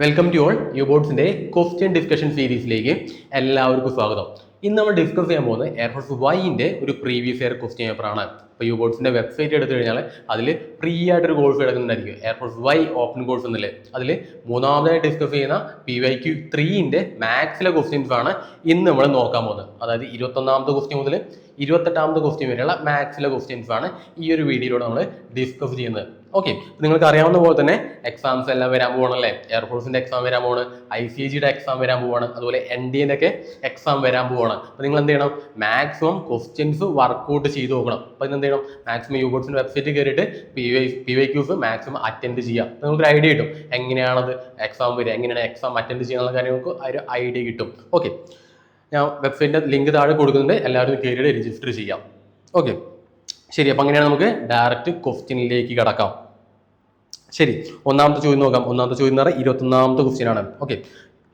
Welcome to all യുബോട്ട്സിന്റെ question discussion സീരീസിലേക്ക് എല്ലാവർക്കും സ്വാഗതം. ഇന്ന് നമ്മൾ ഡിസ്കസ് ചെയ്യാൻ പോകുന്നത് എയർഫോഴ്സ് വൈൻ്റെ ഒരു പ്രീവിയസ് ഇയർ ക്വസ്റ്റ്യൻ പേപ്പറാണ്. ഇപ്പോൾ യുബോട്ട്സിന്റെ വെബ്സൈറ്റ് എടുത്തു കഴിഞ്ഞാൽ അതിൽ ഫ്രീ ആയിട്ടൊരു കോഴ്സ് കിടക്കുന്നുണ്ടായിരിക്കും, എയർഫോഴ്സ് വൈ ഓപ്പൺ കോഴ്സ് എന്നല്ലേ. അതിൽ മൂന്നാമതായി ഡിസ്കസ് ചെയ്യുന്ന PYQ3 മാത്സിലെ ക്വസ്റ്റ്യൻസ് ആണ് ഇന്ന് നമ്മൾ നോക്കാൻ പോകുന്നത്. അതായത് 21ാമത്തെ ക്വസ്റ്റ്യൻ മുതൽ 28ാമത്തെ ക്വസ്റ്റ്യൻ വരെയുള്ള മാത്സിലെ ക്വസ്റ്റ്യൻസ് ആണ് ഈ ഒരു വീഡിയോയിലൂടെ നമ്മൾ ഡിസ്കസ് ചെയ്യുന്നത്. ഓക്കെ, നിങ്ങൾക്ക് അറിയാവുന്ന പോലെ തന്നെ എക്സാംസ് എല്ലാം വരാൻ പോകണല്ലേ. എയർഫോഴ്സിന്റെ എക്സാം വരാൻ പോവാണ്, ICAG-യുടെ എക്സാം വരാൻ പോവാണ്, അതുപോലെ NDA-ന്റെ ഒക്കെ എക്സാം വരാൻ പോവാണ്. അപ്പോൾ നിങ്ങൾ എന്ത് ചെയ്യണം, മാക്സിമം ക്വസ്റ്റ്യൻസ് വർക്ക്ഔട്ട് ചെയ്ത് നോക്കണം. അപ്പോൾ എന്ത് ചെയ്യണം, മാക്സിമം യുബോട്ട്സിന്റെ വെബ്സൈറ്റിൽ കയറിയിട്ട് PYQs മാക്സിമം അറ്റൻഡ് ചെയ്യാം. നിങ്ങൾക്ക് ഐഡിയ കിട്ടും എങ്ങനെയാണത് എക്സാം വരിക, എങ്ങനെയാണ് എക്സാം അറ്റൻഡ് ചെയ്യാനുള്ള കാര്യങ്ങൾക്ക് ഒരു ഐഡിയ കിട്ടും. ഓക്കെ, ഞാൻ വെബ്സൈറ്റിന്റെ ലിങ്ക് താഴെ കൊടുക്കുന്നുണ്ട്, എല്ലാവരും കയറിയിട്ട് രജിസ്റ്റർ ചെയ്യാം. ഓക്കെ ശരി, അപ്പം അങ്ങനെയാണ് നമുക്ക് ഡയറക്റ്റ് ക്വസ്റ്റ്യനിലേക്ക് കിടക്കാം. ശരി, ഒന്നാമത്തെ ചോദ്യം നോക്കാം. ഒന്നാമത്തെ ചോദ്യം എന്ന് പറഞ്ഞാൽ 21ാമത്തെ ക്വസ്റ്റ്യൻ ആണ്. ഓക്കെ,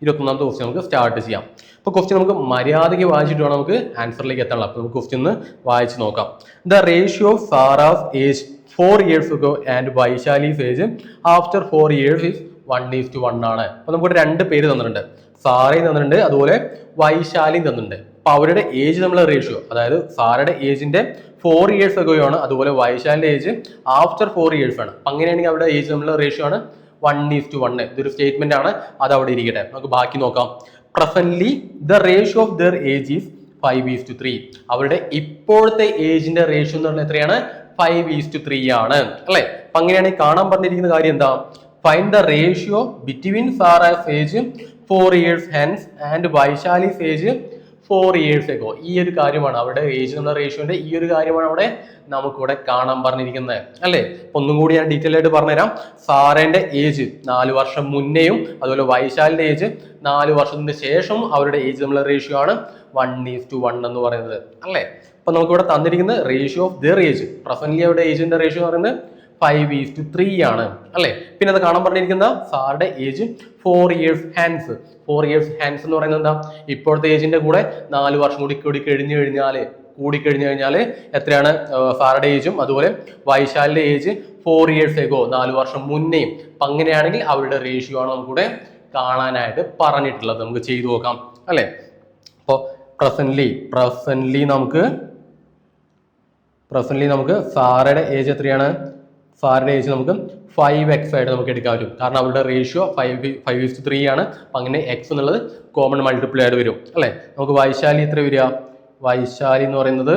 21ാമത്തെ ക്വസ്റ്റ്യൻ നമുക്ക് സ്റ്റാർട്ട് ചെയ്യാം. അപ്പോൾ ക്വസ്റ്റ്യൻ നമുക്ക് മര്യാദയ്ക്ക് വായിച്ചിട്ട് വേണം നമുക്ക് ആൻസറിലേക്ക് എത്താനുള്ള. അപ്പോൾ നമുക്ക് ക്വസ്റ്റ്യൻ ഒന്ന് വായിച്ച് നോക്കാം. The ratio of Sara's age 4 years ago and Vaishali's age after 4 years is 1:1 ആണ്. അപ്പോൾ നമുക്ക് രണ്ട് പേര് തന്നിട്ടുണ്ട്, സാറയും തന്നിട്ടുണ്ട്, അതുപോലെ വൈശാലിയും തന്നിട്ടുണ്ട്. അപ്പോൾ അവരുടെ ഏജ് നമ്മൾ റേഷ്യോ, അതായത് സാറയുടെ ഏജിന്റെ 4 years ago ആണ്, അതുപോലെ വൈശാലിന്റെ ഏജ് ആഫ്റ്റർ 4 years ആണ്. അപ്പം അങ്ങനെയാണെങ്കിൽ അവരുടെ ഏജ് നമ്മൾ റേഷ്യോ ആണ് 1:1. ഇതൊരു സ്റ്റേറ്റ്മെന്റ് ആണ്, അത് അവിടെ ഇരിക്കട്ടെ. നമുക്ക് ബാക്കി നോക്കാം. Presently the ratio of there age is 5:3. അവരുടെ ഇപ്പോഴത്തെ ഏജിന്റെ റേഷ്യോ എന്ന് പറഞ്ഞാൽ എത്രയാണ്? 5:3 ആണ് അല്ലെ. അപ്പൊ അങ്ങനെയാണെങ്കിൽ കാണാൻ പറഞ്ഞിരിക്കുന്ന കാര്യം എന്താ? Find the ratio between Sara's age 4 years hence and Vaishali's age 4 years ago. ഈ ഒരു കാര്യമാണ് അവരുടെ ഏജ് നമ്മുടെ റേഷ്യോന്റെ ഈ ഒരു കാര്യമാണ് അവിടെ നമുക്കിവിടെ കാണാൻ പറഞ്ഞിരിക്കുന്നത് അല്ലേ. ഒന്നും കൂടി ഞാൻ ഡീറ്റെയിൽ ആയിട്ട് പറഞ്ഞുതരാം. സാറേന്റെ ഏജ് 4 വർഷം മുന്നേയും അതുപോലെ വൈശാലിന്റെ ഏജ് 4 വർഷത്തിന് ശേഷവും അവരുടെ ഏജ് നമ്മുടെ റേഷ്യോ ആണ് 1:1 എന്ന് പറയുന്നത് അല്ലേ. അപ്പൊ നമുക്കിവിടെ തന്നിരിക്കുന്നത് ratio of there age, presently അവരുടെ ഏജിന്റെ റേഷ്യോ എന്ന് പറയുന്നത് 5:3 ആണ് അല്ലെ. പിന്നെ അത് കാണാൻ പറഞ്ഞിരിക്കുന്ന സാറുടെ age 4 years hence. 4 years hence എന്ന് പറയുന്നത് എന്താ? ഇപ്പോഴത്തെ ഏജിന്റെ കൂടെ 4 വർഷം കൂടി കഴിഞ്ഞു കഴിഞ്ഞാൽ എത്രയാണ് സാറുടെ ഏജും അതുപോലെ വൈശാലിന്റെ ഏജ് 4 years ago 4 വർഷം മുന്നേയും. അപ്പൊ അങ്ങനെയാണെങ്കിൽ അവരുടെ റേഷ്യോ ആണ് നമുക്കിവിടെ കാണാനായിട്ട് പറഞ്ഞിട്ടുള്ളത്. നമുക്ക് ചെയ്തു നോക്കാം അല്ലെ. അപ്പോൾ പ്രസന്റ്ലി നമുക്ക് സാറുടെ ഏജ് എത്രയാണ്? സാറിന്റെ ഏജ് നമുക്ക് 5x ആയിട്ട് നമുക്ക് എടുക്കാൻ പറ്റും, കാരണം അവരുടെ റേഷ്യോ 5:3 ആണ്. അപ്പം അങ്ങനെ എക്സ് എന്നുള്ളത് കോമൺ മൾട്ടിപ്പിൾ ആയിട്ട് വരും അല്ലേ. നമുക്ക് വൈശാലി എത്ര വരിക? വൈശാലി എന്ന് പറയുന്നത്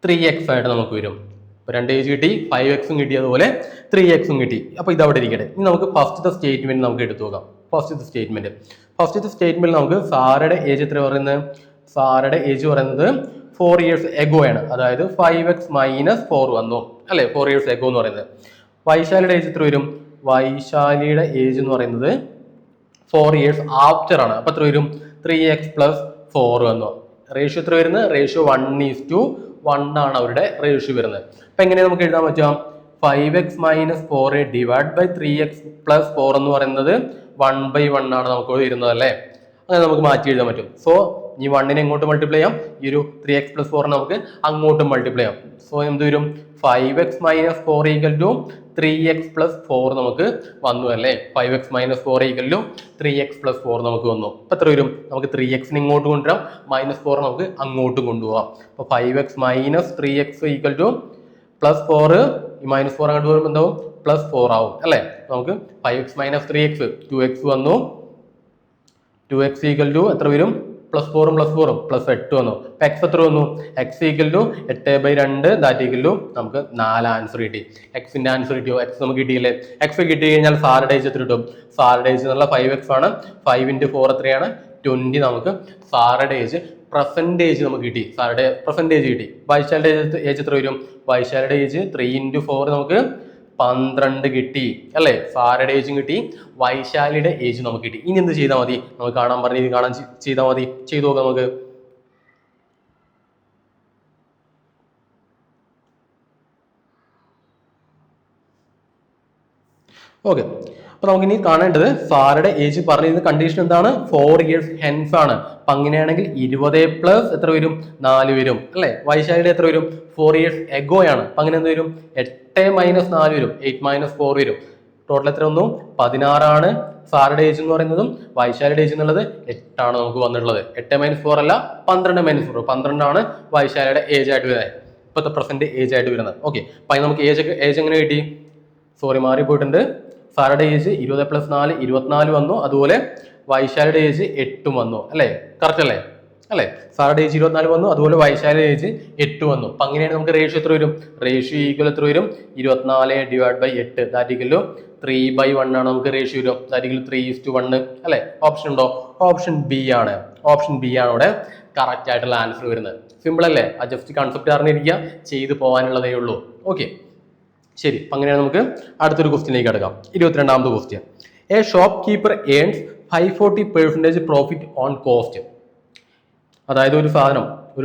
3x ആയിട്ട് നമുക്ക് വരും. ഇപ്പൊ രണ്ട് ഏജ് കിട്ടി, 5x കിട്ടി, അതുപോലെ 3x കിട്ടി. അപ്പൊ ഇത് അവിടെ ഇരിക്കട്ടെ. ഇനി നമുക്ക് ഫസ്റ്റത്തെ സ്റ്റേറ്റ്മെന്റ് നമുക്ക് എടുത്തു നോക്കാം. ഫസ്റ്റത്തെ സ്റ്റേറ്റ്മെന്റ് നമുക്ക് സാറുടെ ഏജ് എത്ര പറയുന്നത്? സാറുടെ ഏജ് പറയുന്നത് 4 years ago ആണ്, അതായത് 5x - 4 വന്നു അല്ലെ. 4 years ago എന്ന് പറയുന്നത്. വൈശാലിയുടെ ഏജ് എത്ര വരും? വൈശാലിയുടെ ഏജ് എന്ന് പറയുന്നത് 4 years ആഫ്റ്റർ ആണ്. അപ്പൊ എത്ര വരും? 3x + 4 വന്നു. റേഷ്യോ എത്ര വരുന്നത്? റേഷ്യോ 1:1 ആണ് അവരുടെ റേഷ്യോ വരുന്നത്. അപ്പൊ എങ്ങനെ നമുക്ക് എഴുതാൻ പറ്റുക? 5x - 4 / 3x + 4 എന്ന് പറയുന്നത് 1/1 ആണ് നമുക്ക് വരുന്നത് അല്ലേ. അങ്ങനെ നമുക്ക് മാറ്റി എഴുതാൻ പറ്റും. സോ ഈ 1നെ ഇങ്ങോട്ട് മൾട്ടിപ്ലൈ ചെയ്യാം, ഈ ഒരു 3x + 4 നമുക്ക് അങ്ങോട്ടും മൾട്ടിപ്ലൈ ചെയ്യാം. സോ എന്ത് വരും? 5x - 4 = 3x + 4 നമുക്ക് വന്നു അല്ലേ. 5x - 4 = 3x + 4 നമുക്ക് വന്നു. അപ്പൊ എത്ര വരും? നമുക്ക് 3x-നെ ഇങ്ങോട്ട് കൊണ്ടുവരാം, -4 നമുക്ക് അങ്ങോട്ടും കൊണ്ടുപോകാം. അപ്പൊ 5x - 3x = +4, ഈ -4 അങ്ങോട്ട് വരുമ്പോൾ എന്താവും? +4 ആവും അല്ലേ. നമുക്ക് 5x - 3x 2x വന്നു. 2x = എത്ര വരും? +4 +8 വന്നു. x എത്ര വന്നു? x = 8/2, ദാറ്റ് = നമുക്ക് 4 ആൻസർ കിട്ടി. എക്സിന്റെ ആൻസർ കിട്ടിയോ? x നമുക്ക് കിട്ടിയില്ലേ. x കിട്ടി കഴിഞ്ഞാൽ സാറുടെ ഏജ് എത്ര കിട്ടും? സാറുടെ ഏജ് എന്നുള്ള 5x ആണ്. 5 × 4 എത്രയാണ്? 20. നമുക്ക് സാറുടെ ഏജ് പ്രസന്റ് നമുക്ക് കിട്ടി. സാറുടെ പ്രസന്റ് കിട്ടി. വൈശാലിയുടെ ഏജ് എത്ര വരും? വൈശാലിയുടെ ഏജ് 3 × 4 നമുക്ക് 12 കിട്ടി അല്ലെ. സാറുടെ ഏജും കിട്ടി, വൈശാലിയുടെ ഏജ് നമുക്ക് കിട്ടി. ഇനി എന്ത് ചെയ്താൽ മതി? നമുക്ക് കാണാൻ പറഞ്ഞത് കാണാൻ ചെയ്താൽ മതി. ചെയ്തു നോക്കാം നമുക്ക്. ഓക്കെ, അപ്പൊ നമുക്കിനി കാണേണ്ടത് സാറുടെ ഏജ് പറഞ്ഞിരുന്ന കണ്ടീഷൻ എന്താണ്? 4 years hence ആണ്. അപ്പൊ അങ്ങനെയാണെങ്കിൽ 20 + എത്ര വരും? 4 വരും അല്ലെ. വൈശാലിയുടെ എത്ര വരും? 4 years ago ആണ്. അപ്പൊ അങ്ങനെ എന്ത് വരും? 8 - 4 വരും, 8 - 4 വരും. ടോട്ടൽ എത്ര വന്നു 16 സാറുടെ ഏജ് എന്ന് പറയുന്നതും വൈശാലിയുടെ ഏജ് എന്നുള്ളത് 8 നമുക്ക് വന്നിട്ടുള്ളത്. 8 - 4 അല്ല 12 - 4 12 വൈശാലിയുടെ ഏജ് ആയിട്ട് വരുന്നത്, ഇപ്പോഴത്തെ പ്രസന്റ് ഏജ് ആയിട്ട് വരുന്നത്. ഓക്കെ, അപ്പൊ അതിന് നമുക്ക് ഏജ് എങ്ങനെ കിട്ടി? സോറി മാറിപ്പോയിട്ടുണ്ട്. സാറുടെ ഏജ് 20 + 4 24 വന്നു. അതുപോലെ വൈശാലിയുടെ ഏജ് 8 വന്നു. അല്ലേ? കറക്റ്റ് അല്ലേ? അല്ലെ? സാറുടെ ഏജ് 24 വന്നു. അതുപോലെ വൈശാലിയുടെ ഏജ് 8 വന്നു. അപ്പൊ അങ്ങനെയാണ് നമുക്ക് റേഷ്യോ എത്ര വരും? റേഷ്യോ ഈക്വൽ എത്ര വരും? 24 / 8 ദാറ്റ് ഈക്വൽ ടു 3/1 ആണ് നമുക്ക് റേഷ്യോ വരും. That equal 3:1. അല്ലെ? ഓപ്ഷൻ ഉണ്ടോ? ഓപ്ഷൻ ബി ആണ്. ഓപ്ഷൻ ബി ആണ് ഇവിടെ കറക്റ്റ് ആയിട്ടുള്ള ആൻസർ വരുന്നത്. സിമ്പിൾ അല്ലേ? ആ ജസ്റ്റ് കൺസെപ്റ്റ് അറിഞ്ഞിരിക്കുക, ചെയ്തു പോകാനുള്ളതേ ഉള്ളൂ. ഓക്കെ, ശരി. അപ്പൊ അങ്ങനെയാണ് നമുക്ക് അടുത്തൊരു ക്വസ്റ്റ്യനിലേക്ക് കിടക്കാം. 22ാമത്തെ question. A shopkeeper earns 540% profit on cost. അതായത് ഒരു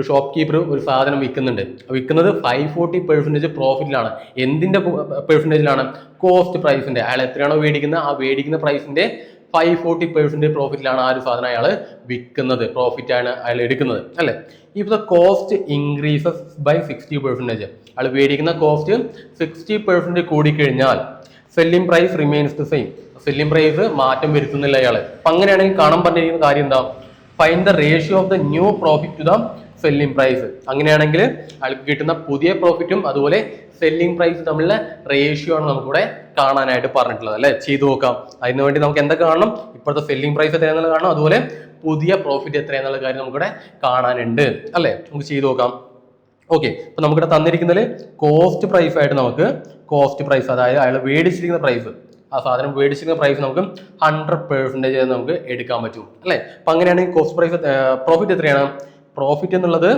ഷോപ്പ് കീപ്പർ ഒരു സാധനം വിൽക്കുന്നത് 540% പ്രോഫിറ്റിലാണ്. എന്തിന്റെ പെർസെന്റേജിലാണ്? കോസ്റ്റ് പ്രൈസിന്റെ. അയാൾ എത്രയാണോ മേടിക്കുന്നത് ആ മേടിക്കുന്ന പ്രൈസിന്റെ 540% പ്രോഫിറ്റിലാണ് ആ ഒരു സാധനം അയാൾ വിൽക്കുന്നത്, പ്രോഫിറ്റ് ആണ് അയാൾ എടുക്കുന്നത്. അല്ലെ? If the cost increases by 60%, അയാൾ മേടിക്കുന്ന കോസ്റ്റ് 60% കൂടിക്കഴിഞ്ഞാൽ selling price remains the same. Selling price മാറ്റം വരുത്തുന്നില്ല അയാൾ. അപ്പൊ അങ്ങനെയാണെങ്കിൽ കാണാൻ പറഞ്ഞിരിക്കുന്ന കാര്യം എന്താ? Find the ratio of the new profit to the selling price. അങ്ങനെയാണെങ്കിൽ അയാൾക്ക് കിട്ടുന്ന പുതിയ പ്രോഫിറ്റും അതുപോലെ സെല്ലിംഗ് പ്രൈസ് തമ്മിലുള്ള റേഷ്യോ ആണ് നമുക്കിവിടെ കാണാനായിട്ട് പറഞ്ഞിട്ടുള്ളത്. അല്ലെ? ചെയ്തു നോക്കാം. അതിനുവേണ്ടി നമുക്ക് എന്തൊക്കെ കാണണം? ഇപ്പോഴത്തെ സെല്ലിംഗ് പ്രൈസ് എത്രയാണെന്നുള്ളത് കാണണം. അതുപോലെ പുതിയ പ്രോഫിറ്റ് എത്രയാന്നുള്ള കാര്യം നമുക്കിവിടെ കാണാനുണ്ട്. അല്ലെ? നമുക്ക് ചെയ്തു നോക്കാം. ഓക്കെ, അപ്പൊ നമുക്കിവിടെ തന്നിരിക്കുന്നതിൽ കോസ്റ്റ് പ്രൈസ് ആയിട്ട് നമുക്ക് കോസ്റ്റ് പ്രൈസ്, അതായത് അയാൾ മേടിച്ചിരിക്കുന്ന പ്രൈസ്, ആ സാധനം മേടിച്ചിരിക്കുന്ന പ്രൈസ് നമുക്ക് 100% നമുക്ക് എടുക്കാൻ പറ്റും. അല്ലെ? അപ്പൊ അങ്ങനെയാണെങ്കിൽ കോസ്റ്റ് പ്രൈസ് പ്രോഫിറ്റ് എത്രയാണ്? പ്രോഫിറ്റ് എന്നുള്ളത്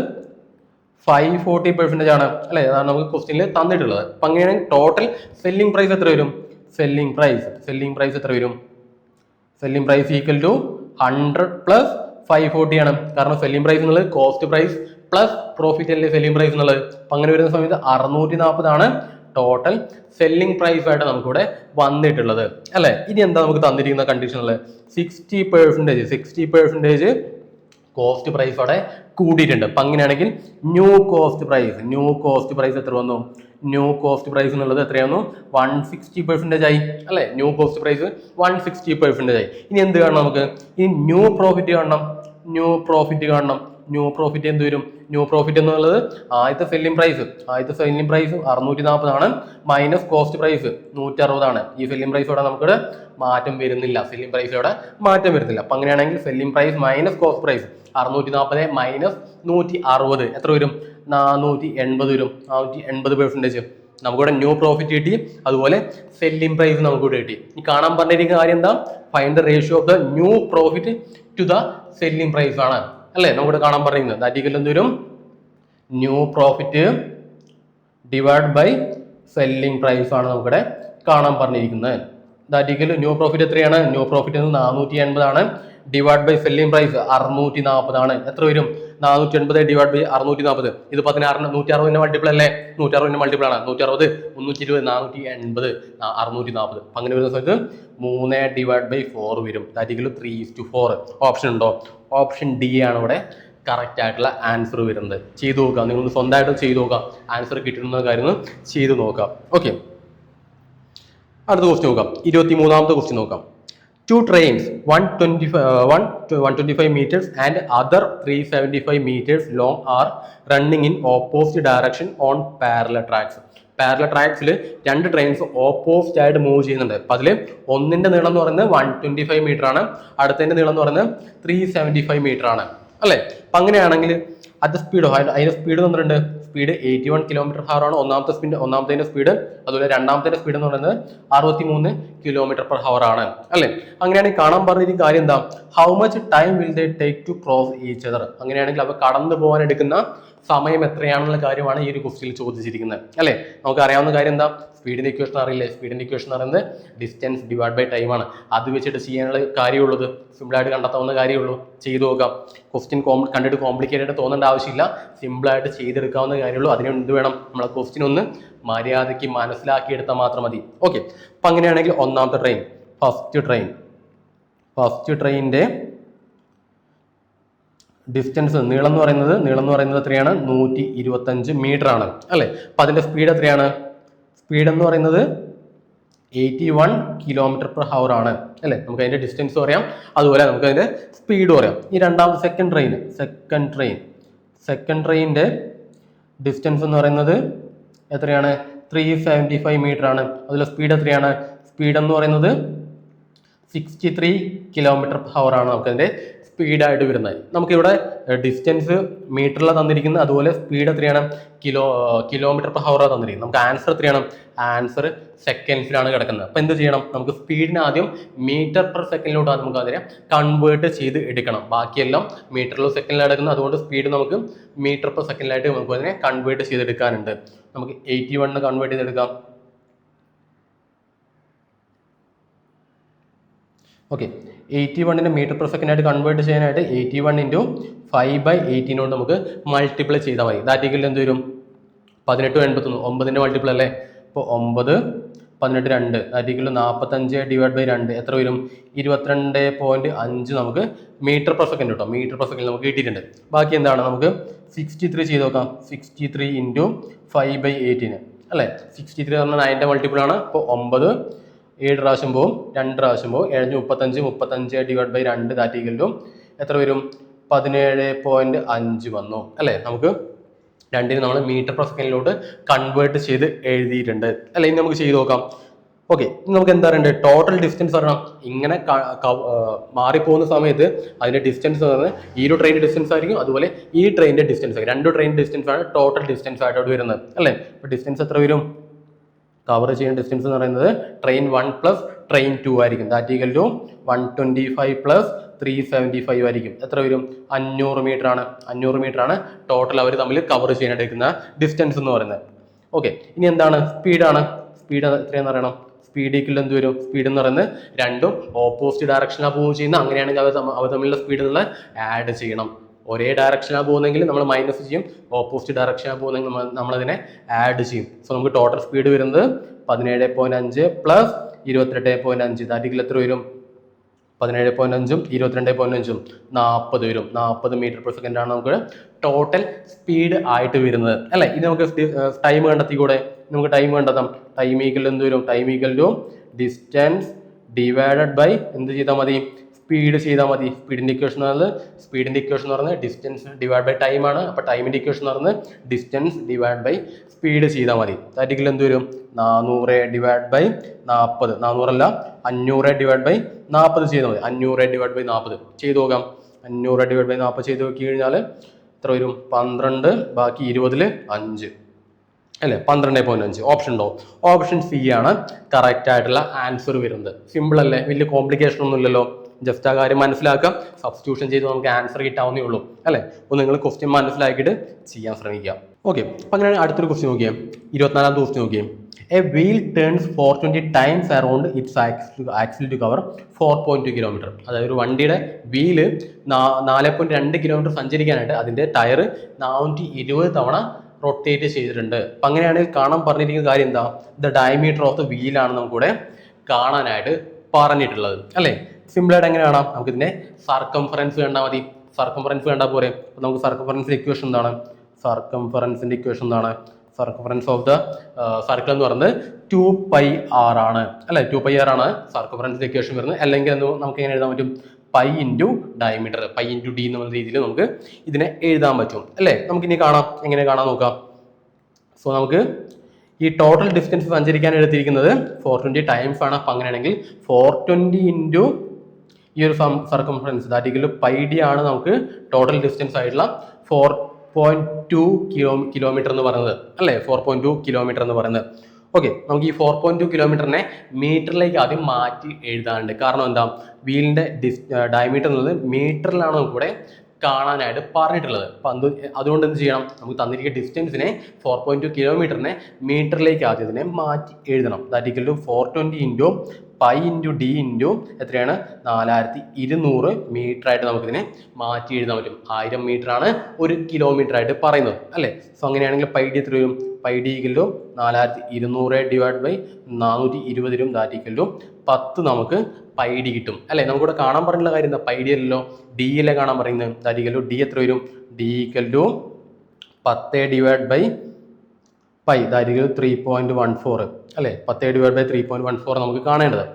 540% ആണ്. അല്ലെ? അതാണ് നമുക്ക് ക്വസ്റ്റ്യനിൽ തന്നിട്ടുള്ളത്. അപ്പൊ അങ്ങനെയാണെങ്കിൽ ടോട്ടൽ സെല്ലിംഗ് പ്രൈസ് എത്ര വരും? സെല്ലിംഗ് പ്രൈസ് എത്ര വരും? സെല്ലിംഗ് പ്രൈസ് ഈക്വൽ ടു 100 + 540 ആണ്. കാരണം സെല്ലിംഗ് പ്രൈസ് എന്നുള്ളത് കോസ്റ്റ് പ്രൈസ് പ്ലസ് പ്രോഫിറ്റ് അല്ലേ സെല്ലിംഗ് പ്രൈസ് എന്നുള്ളത്. അപ്പൊ അങ്ങനെ വരുന്ന സമയത്ത് 640 ആണ് ടോട്ടൽ സെല്ലിംഗ് പ്രൈസ് ആയിട്ട് നമുക്കിവിടെ വന്നിട്ടുള്ളത്. അല്ലെ? ഇനി എന്താ നമുക്ക് തന്നിരിക്കുന്ന കണ്ടീഷനിൽ 60% കോസ്റ്റ് പ്രൈസ് അവിടെ കൂടിയിട്ടുണ്ട്. അപ്പൊ അങ്ങനെയാണെങ്കിൽ ന്യൂ കോസ്റ്റ് പ്രൈസ് എത്ര വന്നു? ന്യൂ കോസ്റ്റ് പ്രൈസ് എന്നുള്ളത് എത്രയായിരുന്നു? 160% ആയി. അല്ലെ? ന്യൂ കോസ്റ്റ് പ്രൈസ് 160% ആയി. ഇനി എന്ത് കാണണം നമുക്ക്? ഇനി ന്യൂ പ്രോഫിറ്റ് കാണണം. ന്യൂ പ്രോഫിറ്റ് എന്ത് വരും? ന്യൂ പ്രോഫിറ്റ് എന്നുള്ളത് ആദ്യത്തെ സെല്ലിംഗ് പ്രൈസ് 640 ആണ്, മൈനസ് കോസ്റ്റ് പ്രൈസ് 160 ആണ്. ഈ സെല്ലിംഗ് പ്രൈസോടെ നമുക്കിവിടെ മാറ്റം വരുന്നില്ല. അപ്പൊ അങ്ങനെയാണെങ്കിൽ selling price minus cost price 640 minus 160 എത്ര വരും? 480 വരും. 480% നമുക്കിവിടെ ന്യൂ പ്രോഫിറ്റ് കിട്ടി. അതുപോലെ സെല്ലിംഗ് പ്രൈസ് നമുക്കിവിടെ കിട്ടി. ഈ കാണാൻ പറഞ്ഞിരിക്കുന്ന കാര്യം എന്താ? Find the ratio of the new profit to the selling price ആണ്. അല്ലെ? നമുക്കിവിടെ കാണാൻ പറയുന്നത് ദാറ്റ് ഈക്വൽ എന്ത് വരും? New profit divide by selling price ആണ് നമുക്കിവിടെ കാണാൻ പറഞ്ഞിരിക്കുന്നത്. ദാറ്റ് ഈക്വൽ ന്യൂ പ്രോഫിറ്റ് എത്രയാണ്? ന്യൂ പ്രോഫിറ്റ് 480 ആണ്. ഡിവൈഡ് ബൈ സെല്ലിംഗ് പ്രൈസ് 640 ആണ്. എത്ര വരും? 480 ഡിവൈഡ് ബൈ 640. ഇത് 16 160 മൾട്ടിപ്പിൾ അല്ലേ? 160 മൾട്ടിപ്പിൾ ആണ്. 160 320 480 640. അങ്ങനെ വരുന്ന സമയത്ത് 3/4 വരും. That equal 3:4. ഓപ്ഷൻ ഉണ്ടോ? ഓപ്ഷൻ ഡി ആണ് ഇവിടെ കറക്റ്റ് ആയിട്ടുള്ള ആൻസർ വരുന്നത്. ചെയ്തു നോക്കാം. നിങ്ങൾ സ്വന്തമായിട്ട് ചെയ്തു നോക്കാം. ആൻസർ കിട്ടുന്ന കാര്യം ചെയ്തു നോക്കാം. ഓക്കെ, അടുത്ത ക്വസ്റ്റ്യൻ നോക്കാം. 23ാമത്തെ ക്വസ്റ്റ്യൻ നോക്കാം. 2 trains 125 meters and other 375 meters long are running in opposite direction on parallel tracks. Parallel ട്രാക്സിൽ 2 ട്രെയിൻസ് ഓപ്പോസിറ്റ് ആയിട്ട് മൂവ് ചെയ്യുന്നുണ്ട്. അപ്പൊ അതിൽ ഒന്നിന്റെ നീളം എന്ന് പറയുന്നത് 125 മീറ്റർ ആണ്, അടുത്തതിന്റെ നീളം എന്ന് പറയുന്നത് 375 മീറ്റർ ആണ്. അല്ലെ? അപ്പൊ അങ്ങനെയാണെങ്കിൽ അത് സ്പീഡോ അതിന്റെ സ്പീഡ് തന്നിട്ടുണ്ട്. സ്പീഡ് 81 km/h ആണ് ഒന്നാമത്തെ സ്പീഡ്. അതുപോലെ രണ്ടാമത്തെ സ്പീഡ് എന്ന് പറയുന്നത് 63 km/h ആണ്. അല്ലെ? അങ്ങനെയാണെങ്കിൽ കാണാൻ പറഞ്ഞിരിക്കുന്ന കാര്യം എന്താ? How much time will they take to cross each other. അങ്ങനെയാണെങ്കിൽ അവ കടന്നു പോകാൻ എടുക്കുന്ന സമയം എത്രയാണെന്നുള്ള കാര്യമാണ് ഈ ഒരു ക്വസ്റ്റ്യനിൽ ചോദിച്ചിരിക്കുന്നത്. അല്ലെ? നമുക്ക് അറിയാവുന്ന കാര്യം എന്താ? സ്പീഡിന്റെ ഇക്വേഷൻ അറിയില്ലേ? സ്പീഡിന്റെ ഇക്വേഷൻ എന്ന് പറയുന്നത് ഡിസ്റ്റൻസ് ഡിവൈഡ് ബൈ ടൈം ആണ്. അത് വെച്ചിട്ട് ചെയ്യാനുള്ള കാര്യമുള്ളത്, സിമ്പിളായിട്ട് കണ്ടെത്താവുന്ന കാര്യമുള്ളൂ. ചെയ്തു നോക്കാം. ക്വസ്റ്റ്യൻ കണ്ടിട്ട് കോംപ്ലിക്കേറ്റഡ് തോന്നേണ്ട ആവശ്യമില്ല. സിമ്പിളായിട്ട് ചെയ്തെടുക്കാവുന്ന കാര്യമുള്ളൂ. അതിന് എന്ത് വേണം? നമ്മളെ ക്വസ്റ്റ്യൻ ഒന്ന് മര്യാദയ്ക്ക് മനസ്സിലാക്കിയെടുത്താൽ മാത്രം മതി. ഓക്കെ, അപ്പൊ അങ്ങനെയാണെങ്കിൽ ഒന്നാമത്തെ ട്രെയിൻ ഫസ്റ്റ് ട്രെയിനിന്റെ ഡിസ്റ്റൻസ് നീളം എന്ന് പറയുന്നത് എത്രയാണ്? 125 മീറ്റർ ആണ്. അല്ലെ? അപ്പൊ അതിന്റെ സ്പീഡ് എത്രയാണ്? സ്പീഡ് എന്ന് പറയുന്നത് 81 km/h ആണ് അല്ലേ. നമുക്ക് അതിന്റെ ഡിസ്റ്റൻസ് പറയാം, അതുപോലെ നമുക്ക് അതിന്റെ സ്പീഡ് പറയാം. ഈ രണ്ടാമത്തെ സെക്കൻഡ് ട്രെയിനിന്റെ ഡിസ്റ്റൻസ് എന്ന് പറയുന്നത് എത്രയാണ്? 375 മീറ്റർ ആണ്. അതിലെ സ്പീഡ് എത്രയാണ്? സ്പീഡ് എന്ന് പറയുന്നത് 63 km/h ആണ് നമുക്കതിന്റെ സ്പീഡായിട്ട് വരുന്നത്. നമുക്കിവിടെ ഡിസ്റ്റൻസ് മീറ്ററിലാണ് തന്നിരിക്കുന്നത്, അതുപോലെ സ്പീഡ് എത്രയാണ്? കിലോമീറ്റർ/h തന്നിരിക്കുന്നത്. നമുക്ക് ആൻസർ എത്രയാണ്? ആൻസർ സെക്കൻഡ്സിലാണ് കിടക്കുന്നത്. അപ്പൊ എന്ത് ചെയ്യണം? നമുക്ക് സ്പീഡിനെ ആദ്യം മീറ്റർ/സെക്കൻഡിലോട്ട് നമുക്ക് അതിനെ കൺവേർട്ട് ചെയ്ത് എടുക്കണം. ബാക്കിയെല്ലാം മീറ്ററിലോ സെക്കൻഡിലാണ് എടുക്കുന്നത്, അതുകൊണ്ട് സ്പീഡ് നമുക്ക് മീറ്റർ/സെക്കൻഡിലായിട്ട് നമുക്ക് അതിനെ കൺവേർട്ട് ചെയ്തെടുക്കാനുണ്ട്. നമുക്ക് 81 കൺവേർട്ട് ചെയ്തെടുക്കാം. ഓക്കെ, 81 മീറ്റർ/സെക്കൻഡ് ആയിട്ട് കൺവേർട്ട് ചെയ്യാനായിട്ട് 81 × 5/18 കൊണ്ട് നമുക്ക് മൾട്ടിപ്ലൈ ചെയ്താൽ മതി. ദാറ്റ് എന്ത് വരും? 18 81 9ന്റെ മൾട്ടിപ്പിൾ അല്ലേ. അപ്പോൾ 9 18 2 ദാറ്റ് 45/2 എത്ര വരും? 22.5 നമുക്ക് മീറ്റർ/സെക്കൻഡ് കിട്ടും. മീറ്റർ/സെക്കൻഡ് നമുക്ക് കിട്ടിയിട്ടുണ്ട്. ബാക്കി എന്താണ്? നമുക്ക് 63 ചെയ്ത് നോക്കാം. 63 × 5/18 അല്ലേ. 63 എന്ന് പറഞ്ഞാൽ 9ന്റെ മൾട്ടിപ്പിൾ ആണ്. അപ്പോൾ 9 7 പ്രാവശ്യം പോവും, 2 പ്രാവശ്യം പോവും, 7 35/2 ദാറ്റ് എത്ര വരും? 17.5 വന്നു അല്ലേ. നമുക്ക് രണ്ടിന് നമ്മൾ മീറ്റർ/സെക്കൻഡിലോട്ട് കൺവേർട്ട് ചെയ്ത് എഴുതിയിട്ടുണ്ട് അല്ലെ. ഇനി നമുക്ക് ചെയ്ത് നോക്കാം. ഓക്കെ, നമുക്ക് എന്താ പറയണ്ടത്? ടോട്ടൽ ഡിസ്റ്റൻസ് പറയണം. ഇങ്ങനെ മാറിപ്പോകുന്ന സമയത്ത് അതിന്റെ ഡിസ്റ്റൻസ് പറയുന്നത് ഈ ഒരു ട്രെയിനിന്റെ ഡിസ്റ്റൻസ് ആയിരിക്കും, അതുപോലെ ഈ ട്രെയിനിന്റെ ഡിസ്റ്റൻസ് ആയിരിക്കും. രണ്ട് ട്രെയിൻ ഡിസ്റ്റൻസ് ആണ് ടോട്ടൽ ഡിസ്റ്റൻസ് ആയിട്ട് വരുന്നത് അല്ലേ. അപ്പൊ ഡിസ്റ്റൻസ് എത്ര വരും? കവർ ചെയ്യുന്ന ഡിസ്റ്റൻസ് എന്ന് പറയുന്നത് ട്രെയിൻ 1 പ്ലസ് ട്രെയിൻ 2 ആയിരിക്കും. ദാറ്റ് 125 പ്ലസ് 375 ആയിരിക്കും. എത്ര വരും? 500 മീറ്റർ ആണ്. 500 മീറ്റർ ആണ് ടോട്ടൽ അവർ തമ്മിൽ കവർ ചെയ്യാനെടുക്കുന്ന ഡിസ്റ്റൻസ് എന്ന് പറയുന്നത്. ഓക്കെ, ഇനി എന്താണ്? സ്പീഡാണ്. സ്പീഡ് എത്രയാണെന്ന് പറയണം. സ്പീഡ് എന്ത് വരും? സ്പീഡ് എന്ന് പറയുന്നത് രണ്ടും ഓപ്പോസിറ്റ് ഡയറക്ഷനിലാണ് പോവുക ചെയ്യുന്നത്. അങ്ങനെയാണെങ്കിൽ അവർ തമ്മിലുള്ള സ്പീഡ് എന്നുള്ള ആഡ് ചെയ്യണം. ഒരേ ഡയറക്ഷനാണ് പോകുന്നതെങ്കിൽ നമ്മൾ മൈനസ് ചെയ്യും, ഓപ്പോസിറ്റ് ഡയറക്ഷനാണ് പോകുന്നതെങ്കിൽ നമ്മളതിനെ ആഡ് ചെയ്യും. സോ നമുക്ക് ടോട്ടൽ സ്പീഡ് വരുന്നത് 17.5 പ്ലസ് 28.5 ദാറ്റ് എത്ര വരും? 17.5 22.5 40 വരും. 40 മീറ്റർ/സെക്കൻഡ് ആണ് നമുക്ക് ടോട്ടൽ സ്പീഡ് ആയിട്ട് വരുന്നത് അല്ലേ. ഇത് നമുക്ക് ടൈം കണ്ടെത്തിക്കൂടെ? നമുക്ക് ടൈം കണ്ടെത്താം. ടൈം ഈക്വൽ എന്ത് വരും? Time equal to distance divided by എന്ത് ചെയ്താൽ മതി? സ്പീഡ് ചെയ്താൽ മതി. സ്പീഡിന്റെ ഇക്വേഷൻ എന്ന് പറയുന്നത് ഡിസ്റ്റൻസ് ഡിവൈഡ് ബൈ ടൈം ആണ്. അപ്പൊ ടൈമിന്റെ ഇക്വേഷൻ എന്ന് പറയുന്നത് ഡിസ്റ്റൻസ് ഡിവൈഡ് ബൈ സ്പീഡ് ചെയ്താൽ മതി. ദാറ്റ് എന്ത് വരും? 400 ഡിവൈഡ് ബൈ 40. 400 അല്ല, 500 ഡിവൈഡ് ബൈ 40 ചെയ്താൽ മതി. 500 ഡിവൈഡ് ബൈ 40 ചെയ്ത് നോക്കാം. 500 ഡിവൈഡ് ബൈ 40 ചെയ്ത് നോക്കി കഴിഞ്ഞാൽ എത്ര വരും? 12 ബാക്കി 20 5 അല്ലേ. 12.5 ഓപ്ഷൻ ഉണ്ടോ? ഓപ്ഷൻ സി ആണ് കറക്റ്റ് ആയിട്ടുള്ള ആൻസർ വരുന്നത്. സിമ്പിൾ അല്ലേ, വലിയ കോംപ്ലിക്കേഷൻ ഒന്നും ഇല്ലല്ലോ. ജസ്റ്റ് ആ കാര്യം മനസ്സിലാക്കാം, സബ്സ്റ്റിറ്റ്യൂഷൻ ചെയ്ത് നമുക്ക് ആൻസർ കിട്ടാവുന്നേ ഉള്ളൂ അല്ലേ. അപ്പോൾ നിങ്ങൾ ക്വസ്റ്റ്യൻ മനസ്സിലാക്കിയിട്ട് ചെയ്യാൻ ശ്രമിക്കുക. ഓക്കെ, അപ്പം അങ്ങനെ അടുത്തൊരു ക്വസ്റ്റ്യൻ നോക്കിയേ. 24ാമത്തെ ക്വസ്റ്റ്യൻ നോക്കിയേ. A wheel turns 420 times around its axle to cover 4.2 kilometre. അതായത് ഒരു വണ്ടിയുടെ വീല് 4.2 കിലോമീറ്റർ സഞ്ചരിക്കാനായിട്ട് അതിന്റെ ടയർ 420 തവണ റൊട്ടേറ്റ് ചെയ്തിട്ടുണ്ട്. അപ്പം അങ്ങനെയാണെങ്കിൽ കാണാൻ പറഞ്ഞിരിക്കുന്ന കാര്യം എന്താ? ദ ഡയമീറ്റർ ഓഫ് ദ വീലാണ് നമുക്കിവിടെ കാണാനായിട്ട് പറഞ്ഞിട്ടുള്ളത് അല്ലേ. സിമ്പിളായിട്ട് എങ്ങനെ കാണാം? നമുക്ക് ഇതിന്റെ സർക്കംഫറൻസ് കണ്ടാൽ മതി. സർക്കംഫറൻസ് കണ്ടാൽ പോരെ. അപ്പം നമുക്ക് സർക്കംഫറൻസിന്റെ ഇക്വേഷൻ എന്താണ്? സർക്കംഫറൻസിന്റെ ഇക്വേഷൻ എന്താണ്? സർക്കംഫറൻസ് ഓഫ് ദ സർക്കിൾ എന്ന് പറയുന്നത് 2πr ആണ് അല്ലെ. 2πr ആണ് സർക്കംഫറൻസിന്റെ ഇക്വേഷൻ വരുന്നത്. അല്ലെങ്കിൽ നമുക്ക് എങ്ങനെ എഴുതാൻ പറ്റും? Pi into diameter, pi into D എന്നുള്ള രീതിയിൽ നമുക്ക് ഇതിനെ എഴുതാൻ പറ്റും അല്ലേ. നമുക്കിനി കാണാം, എങ്ങനെ കാണാൻ നോക്കാം. സോ നമുക്ക് ഈ ടോട്ടൽ ഡിസ്റ്റൻസ് സഞ്ചരിക്കാൻ എടുത്തിരിക്കുന്നത് 420 ടൈംസ് ആണ്. അപ്പം അങ്ങനെയാണെങ്കിൽ 420 ഇൻറ്റു ഈ ഒരു സർക്കംഫറൻസ് ദാറ്റ് പൈ ഡി ആണ് നമുക്ക് ടോട്ടൽ ഡിസ്റ്റൻസ് ആയിട്ടുള്ള 4.2 കിലോമീറ്റർ എന്ന് പറയുന്നത് അല്ലേ. 4.2 കിലോമീറ്റർ എന്ന് പറയുന്നത്. ഓക്കെ, നമുക്ക് ഈ 4.2 കിലോമീറ്ററിനെ മീറ്ററിലേക്ക് ആദ്യം മാറ്റി എഴുതാനുണ്ട്. കാരണം എന്താ? വീലിന്റെ ഡയമീറ്റർ എന്നുള്ളത് മീറ്ററിലാണ് നമുക്കിവിടെ കാണാനായിട്ട് പറഞ്ഞിട്ടുള്ളത്. അപ്പം അതുകൊണ്ട് എന്ത് ചെയ്യണം? നമുക്ക് തന്നിരിക്കുന്ന ഡിസ്റ്റൻസിനെ 4.2 കിലോമീറ്ററിനെ മീറ്ററിലേക്ക് ആദ്യം ഇതിനെ മാറ്റി എഴുതണം. That 420 into pi into D into എത്രയാണ്? 4200 മീറ്റർ ആയിട്ട് നമുക്കിതിനെ മാറ്റി എഴുതാൻ പറ്റും. 1000 മീറ്റർ ആണ് 1 കിലോമീറ്റർ ആയിട്ട് പറയുന്നത് അല്ലേ. സോ അങ്ങനെയാണെങ്കിൽ പൈ ഡി എത്ര വരും? Pi D 4200 divide by 420 that 10 നമുക്ക് പൈ ഡി കിട്ടും അല്ലേ. നമുക്കിവിടെ കാണാൻ പറഞ്ഞുള്ള കാര്യം എന്താ? പൈ ഡി അല്ലല്ലോ, ഡി അല്ലേ കാണാൻ പറയുന്നത്. ദാറ്റ് ഡി എത്ര വരും? ഡി 10 ഡിവൈഡ് ബൈ പൈ ദാരിദ്ര്യം 3.14 അല്ലേ 10/3.14 നമുക്ക് കാണേണ്ടത്.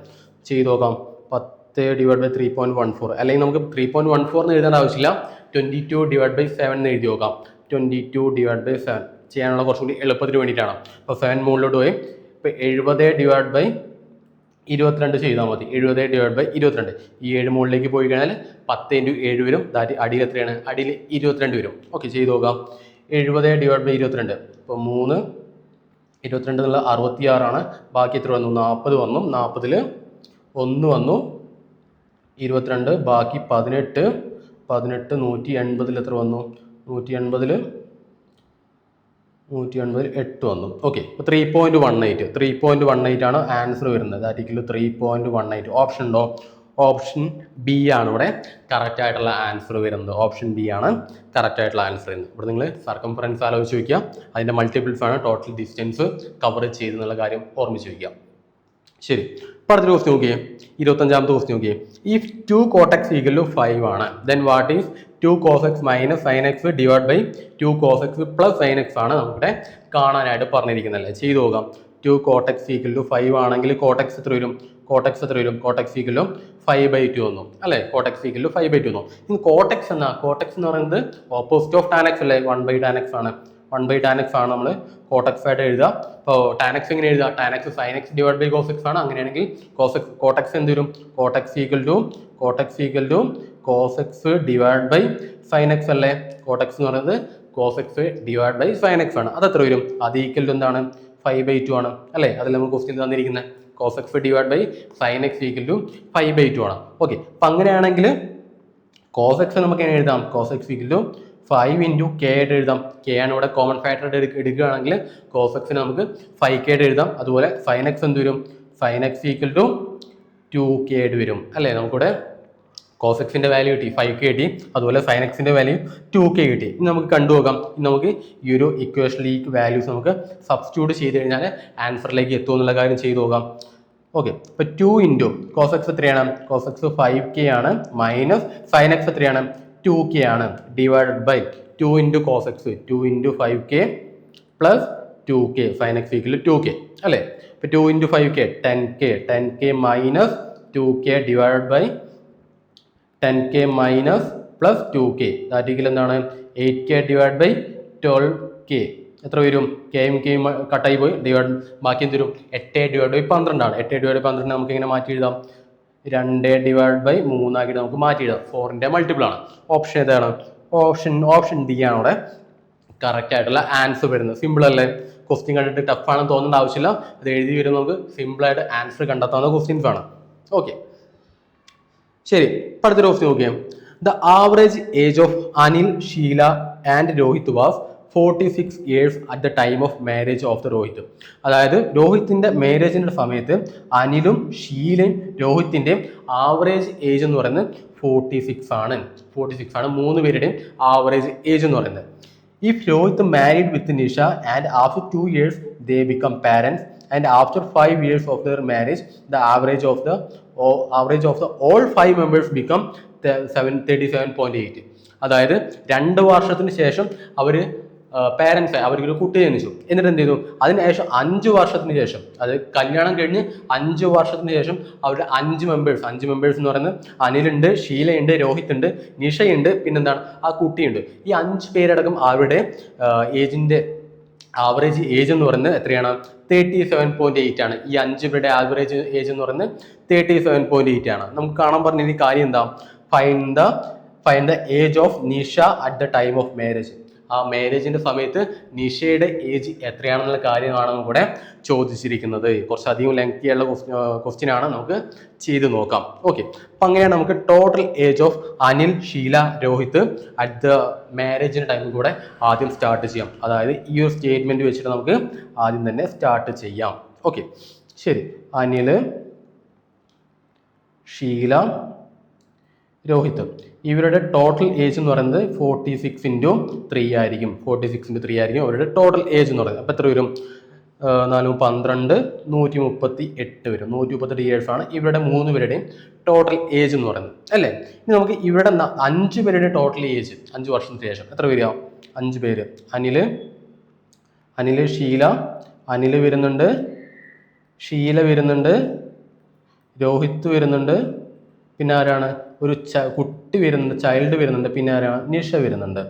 ചെയ്ത് നോക്കാം. 10/3.14 അല്ലെങ്കിൽ നമുക്ക് 3.14 എന്ന് എഴുതേണ്ട ആവശ്യമില്ല, 22/7 എന്ന് എഴുതി നോക്കാം. 22/7 ചെയ്യാനുള്ള കുറച്ചും കൂടി എളുപ്പത്തിന് വേണ്ടിയിട്ടാണ്. അപ്പോൾ 7 മുകളിലോട്ട് പോയി ഇപ്പോൾ 70/22 ചെയ്താൽ മതി. 70/22 ഈ 7 മുകളിലേക്ക് പോയി കഴിഞ്ഞാൽ 10 × 7 വരും. അടിയിൽ എത്രയാണ്? അടിയിൽ 22 വരും. ഓക്കെ, ചെയ്ത് നോക്കാം. 70/22 ഇപ്പോൾ 3 22 എന്നുള്ള 66 ബാക്കി എത്ര വന്നു? 40 വന്നു. 40 1 വന്നു 22 ബാക്കി 18 180 എത്ര വന്നു? 180 8 വന്നു. ഓക്കെ, ഇപ്പോൾ 3.18 ആണ് ആൻസർ വരുന്നത്. ആർട്ടിക്കിൾ 3.18 ഓപ്ഷൻ ഉണ്ടോ? ഓപ്ഷൻ ബി ആണ് ഇവിടെ കറക്റ്റ് ആയിട്ടുള്ള ആൻസർ വരുന്നത്. ഓപ്ഷൻ ബി ആണ് കറക്റ്റ് ആയിട്ടുള്ള ആൻസർ വരുന്നത്. ഇവിടെ നിങ്ങൾ സർക്കംഫറൻസ് ആലോചിച്ച് വയ്ക്കുക, അതിൻ്റെ മൾട്ടിപ്പിൾസ് ആണ് ടോട്ടൽ ഡിസ്റ്റൻസ് കവർ ചെയ്തെന്നുള്ള കാര്യം ഓർമ്മിച്ച് വയ്ക്കുക. ശരി, ഇപ്പോൾ അടുത്തൊരു ക്വസ്റ്റ്യൻ നോക്കിയേ. 25ാമത്തെ ക്വസ്റ്റ്യൻ നോക്കിയേ. ഇഫ് 2 cot x = 5 ആണ്, then what is 2 cos x - sin x / 2 cos x + sin x ആണ് നമുക്കിവിടെ കാണാനായിട്ട് പറഞ്ഞിരിക്കുന്നതല്ലേ. ചെയ്ത് നോക്കാം. 2 cot x = 5 ആണെങ്കിൽ cot x എത്ര വരും? cot x = 5/2 വന്നു അല്ലേ. cot x = 5/2 വന്നു. ഇനി cot x എന്ന് പറയുന്നത് ഓപ്പോസിറ്റ് ഓഫ് tan x അല്ലേ. 1/tan x ആണ്. 1/tan x ആണ് നമ്മൾ cot x ആയിട്ട് എഴുതുക. അപ്പോൾ tan x എങ്ങനെ എഴുതുക? tan x sin x / cos x ആണ്. അങ്ങനെയാണെങ്കിൽ cot x എന്ത് വരും? cot x = cos x / sin x അല്ലേ. cot x എന്ന് പറയുന്നത് cos x / sin x ആണ്. അത് എത്ര വരും? അത് ഈക്വൽ ടു എന്താണ്? 5/2 ആണ് അല്ലേ. അതിൽ നമുക്ക് ക്വസ്റ്റ്യൻ തന്നിരിക്കുന്നത് cos x / sin x = 5/2 ആണ്. ഓക്കെ, അപ്പം അങ്ങനെയാണെങ്കിൽ cos x നമുക്ക് എങ്ങനെ എഴുതാം? cos x = 5 × k ആയിട്ട് എഴുതാം. k ആണ് ഇവിടെ കോമൺ ഫാക്ടർ ആയിട്ട് എടുക്കുകയാണെങ്കിൽ cos x നമുക്ക് 5k ആയിട്ട് എഴുതാം. അതുപോലെ sin x എന്ത് വരും? sin x = 2k ആയിട്ട് വരും അല്ലേ. നമുക്കിവിടെ cos x ന്റെ വാല്യൂ കിട്ടി 5k കിട്ടി, അതുപോലെ sin x ന്റെ വാല്യൂ 2k കിട്ടി. ഇനി നമുക്ക് കണ്ടുപോകാം. ഇനി നമുക്ക് ഈ ഒരു ഇക്വേഷനിൽ ഈ വാല്യൂസ് നമുക്ക് സബ്സ്റ്റിറ്റ്യൂട്ട് ചെയ്ത് കഴിഞ്ഞാൽ ആൻസറിലേക്ക് എത്തും എന്നുള്ള കാര്യം ചെയ്തു നോക്കാം. ഓക്കെ, ഇപ്പോൾ 2 × cos x എത്രയാണ്? cos x 5k ആണ്, മൈനസ് sin x എത്രയാണ്? 2k ആണ്, divided by 2 × cos x 2 × 5k plus 2k sin x = 2k അല്ലേ. ഇപ്പോൾ 2 × 5k 10k minus 2k divided by 10k minus plus 2k that എന്താണ്? 8k divide by 12k എത്ര വരും? കെയും കെയും കട്ടായി പോയി, ഡിവൈഡ് ബാക്കി എന്ത് വരും? 8 ഡിവൈഡ് ബൈ 12 ആണ്. 8 ഡിവൈഡ് ബൈ 12 നമുക്ക് ഇങ്ങനെ മാറ്റി എഴുതാം. 2 ഡിവൈഡ് ബൈ 3 ആക്കിയിട്ട് നമുക്ക് മാറ്റി എഴുതാം. 4ന്റെ മൾട്ടിപ്പിൾ ആണ്. ഓപ്ഷൻ ഏതാണ്? ഓപ്ഷൻ ഡി ആണ് ഇവിടെ കറക്റ്റ് ആയിട്ടുള്ള ആൻസർ വരുന്നത്. സിമ്പിൾ അല്ലേ? ക്വസ്റ്റ്യൻ കണ്ടിട്ട് ടഫ് ആണെന്ന് തോന്നേണ്ട ആവശ്യമില്ല. അത് എഴുതി വരുമ്പോൾ നമുക്ക് സിമ്പിളായിട്ട് ആൻസർ കണ്ടെത്താവുന്ന ക്വസ്റ്റ്യൻസ് ആണ്. ഓക്കെ, ശരി, അടുത്തൊരു ക്വസ്റ്റ്യൻ നോക്കിയാൽ the average age of Anil, Sheela and Rohit was 46 years at the time of marriage of the Rohit. അതായത് രോഹിത്തിന്റെ മാരേജിന്റെ സമയത്ത് അനിലും ഷീലയും രോഹിത്തിന്റെയും ആവറേജ് ഏജ് എന്ന് പറയുന്നത് 46 ആണ്. 46 ആണ് 3 പേരുടെയും ആവറേജ് ഏജ് എന്ന് പറയുന്നത്. If Rohit married with Nisha and after 2 years they become parents and after 5 years of their marriage the average of the all 5 members become 37.8. അതായത് 2 വർഷത്തിന് ശേഷം അവർ പേരൻസ് അവർക്കൊരു കുട്ടി ജനിച്ചു. എന്നിട്ട് എന്ത് ചെയ്തു? അതിനുശേഷം 5 വർഷത്തിന് ശേഷം, അതായത് കല്യാണം കഴിഞ്ഞ് 5 വർഷത്തിന് ശേഷം അവരുടെ 5 മെമ്പേഴ്സ് എന്ന് പറയുന്നത് അനിലുണ്ട്, ഷീലയുണ്ട്, രോഹിത് ഉണ്ട്, നിഷയുണ്ട്, പിന്നെന്താണ് ആ കുട്ടിയുണ്ട്. ഈ 5 പേരടക്കം അവരുടെ ഏജിന്റെ ആവറേജ് ഏജ് എന്ന് പറയുന്നത് എത്രയാണ്? 37.8 ആണ്. ഈ 5 പേരുടെ ആവറേജ് ഏജ് എന്ന് പറയുന്നത് 37.8 ആണ്. നമുക്ക് കാണാൻ പറഞ്ഞ ഈ കാര്യം എന്താ? Find the age of Nisha at the time of marriage. ആ മാരേജിന്റെ സമയത്ത് നിഷയുടെ ഏജ് എത്രയാണെന്നുള്ള കാര്യമാണ് നമുക്കിവിടെ ചോദിച്ചിരിക്കുന്നത്. കുറച്ചധികം ലെങ്തി ആയുള്ള ക്വസ്റ്റ്യൻ ആണ്, നമുക്ക് ചെയ്ത് നോക്കാം. ഓക്കെ, അപ്പം അങ്ങനെയാണ് നമുക്ക് total age of Anil, Sheela, Rohit at the മാരേജിന്റെ ടൈം കൂടെ ആദ്യം സ്റ്റാർട്ട് ചെയ്യാം. അതായത് ഈ ഒരു സ്റ്റേറ്റ്മെന്റ് വെച്ചിട്ട് നമുക്ക് ആദ്യം തന്നെ സ്റ്റാർട്ട് ചെയ്യാം. ഓക്കെ, ശരി. അനിൽ, ഷീല, രോഹിത് ഇവരുടെ ടോട്ടൽ ഏജ് എന്ന് പറയുന്നത് 46 × 3 ആയിരിക്കും. 46 × 3 ആയിരിക്കും അവരുടെ ടോട്ടൽ ഏജ് എന്ന് പറയുന്നത്. അപ്പോൾ എത്ര വരും? 4 12 138 വരും. 138 ഇയേഴ്സ് ആണ് ഇവരുടെ 3 പേരുടെയും ടോട്ടൽ ഏജ് എന്ന് പറയുന്നത് അല്ലേ. ഇനി നമുക്ക് ഇവരുടെ 5 പേരുടെ ടോട്ടൽ ഏജ് 5 വർഷത്തിന് ശേഷം എത്ര വരിക? 5 പേര് അനിൽ, അനിൽ ഷീല, അനിൽ വരുന്നുണ്ട്, ഷീല വരുന്നുണ്ട്, രോഹിത്ത് വരുന്നുണ്ട്, പിന്നെ ആരാണ് ഒരു കുട്ടി വരുന്നുണ്ട്, ചൈൽഡ് വരുന്നുണ്ട്, പിന്നെ ആരാണ് നിഷ വരുന്നുണ്ട്.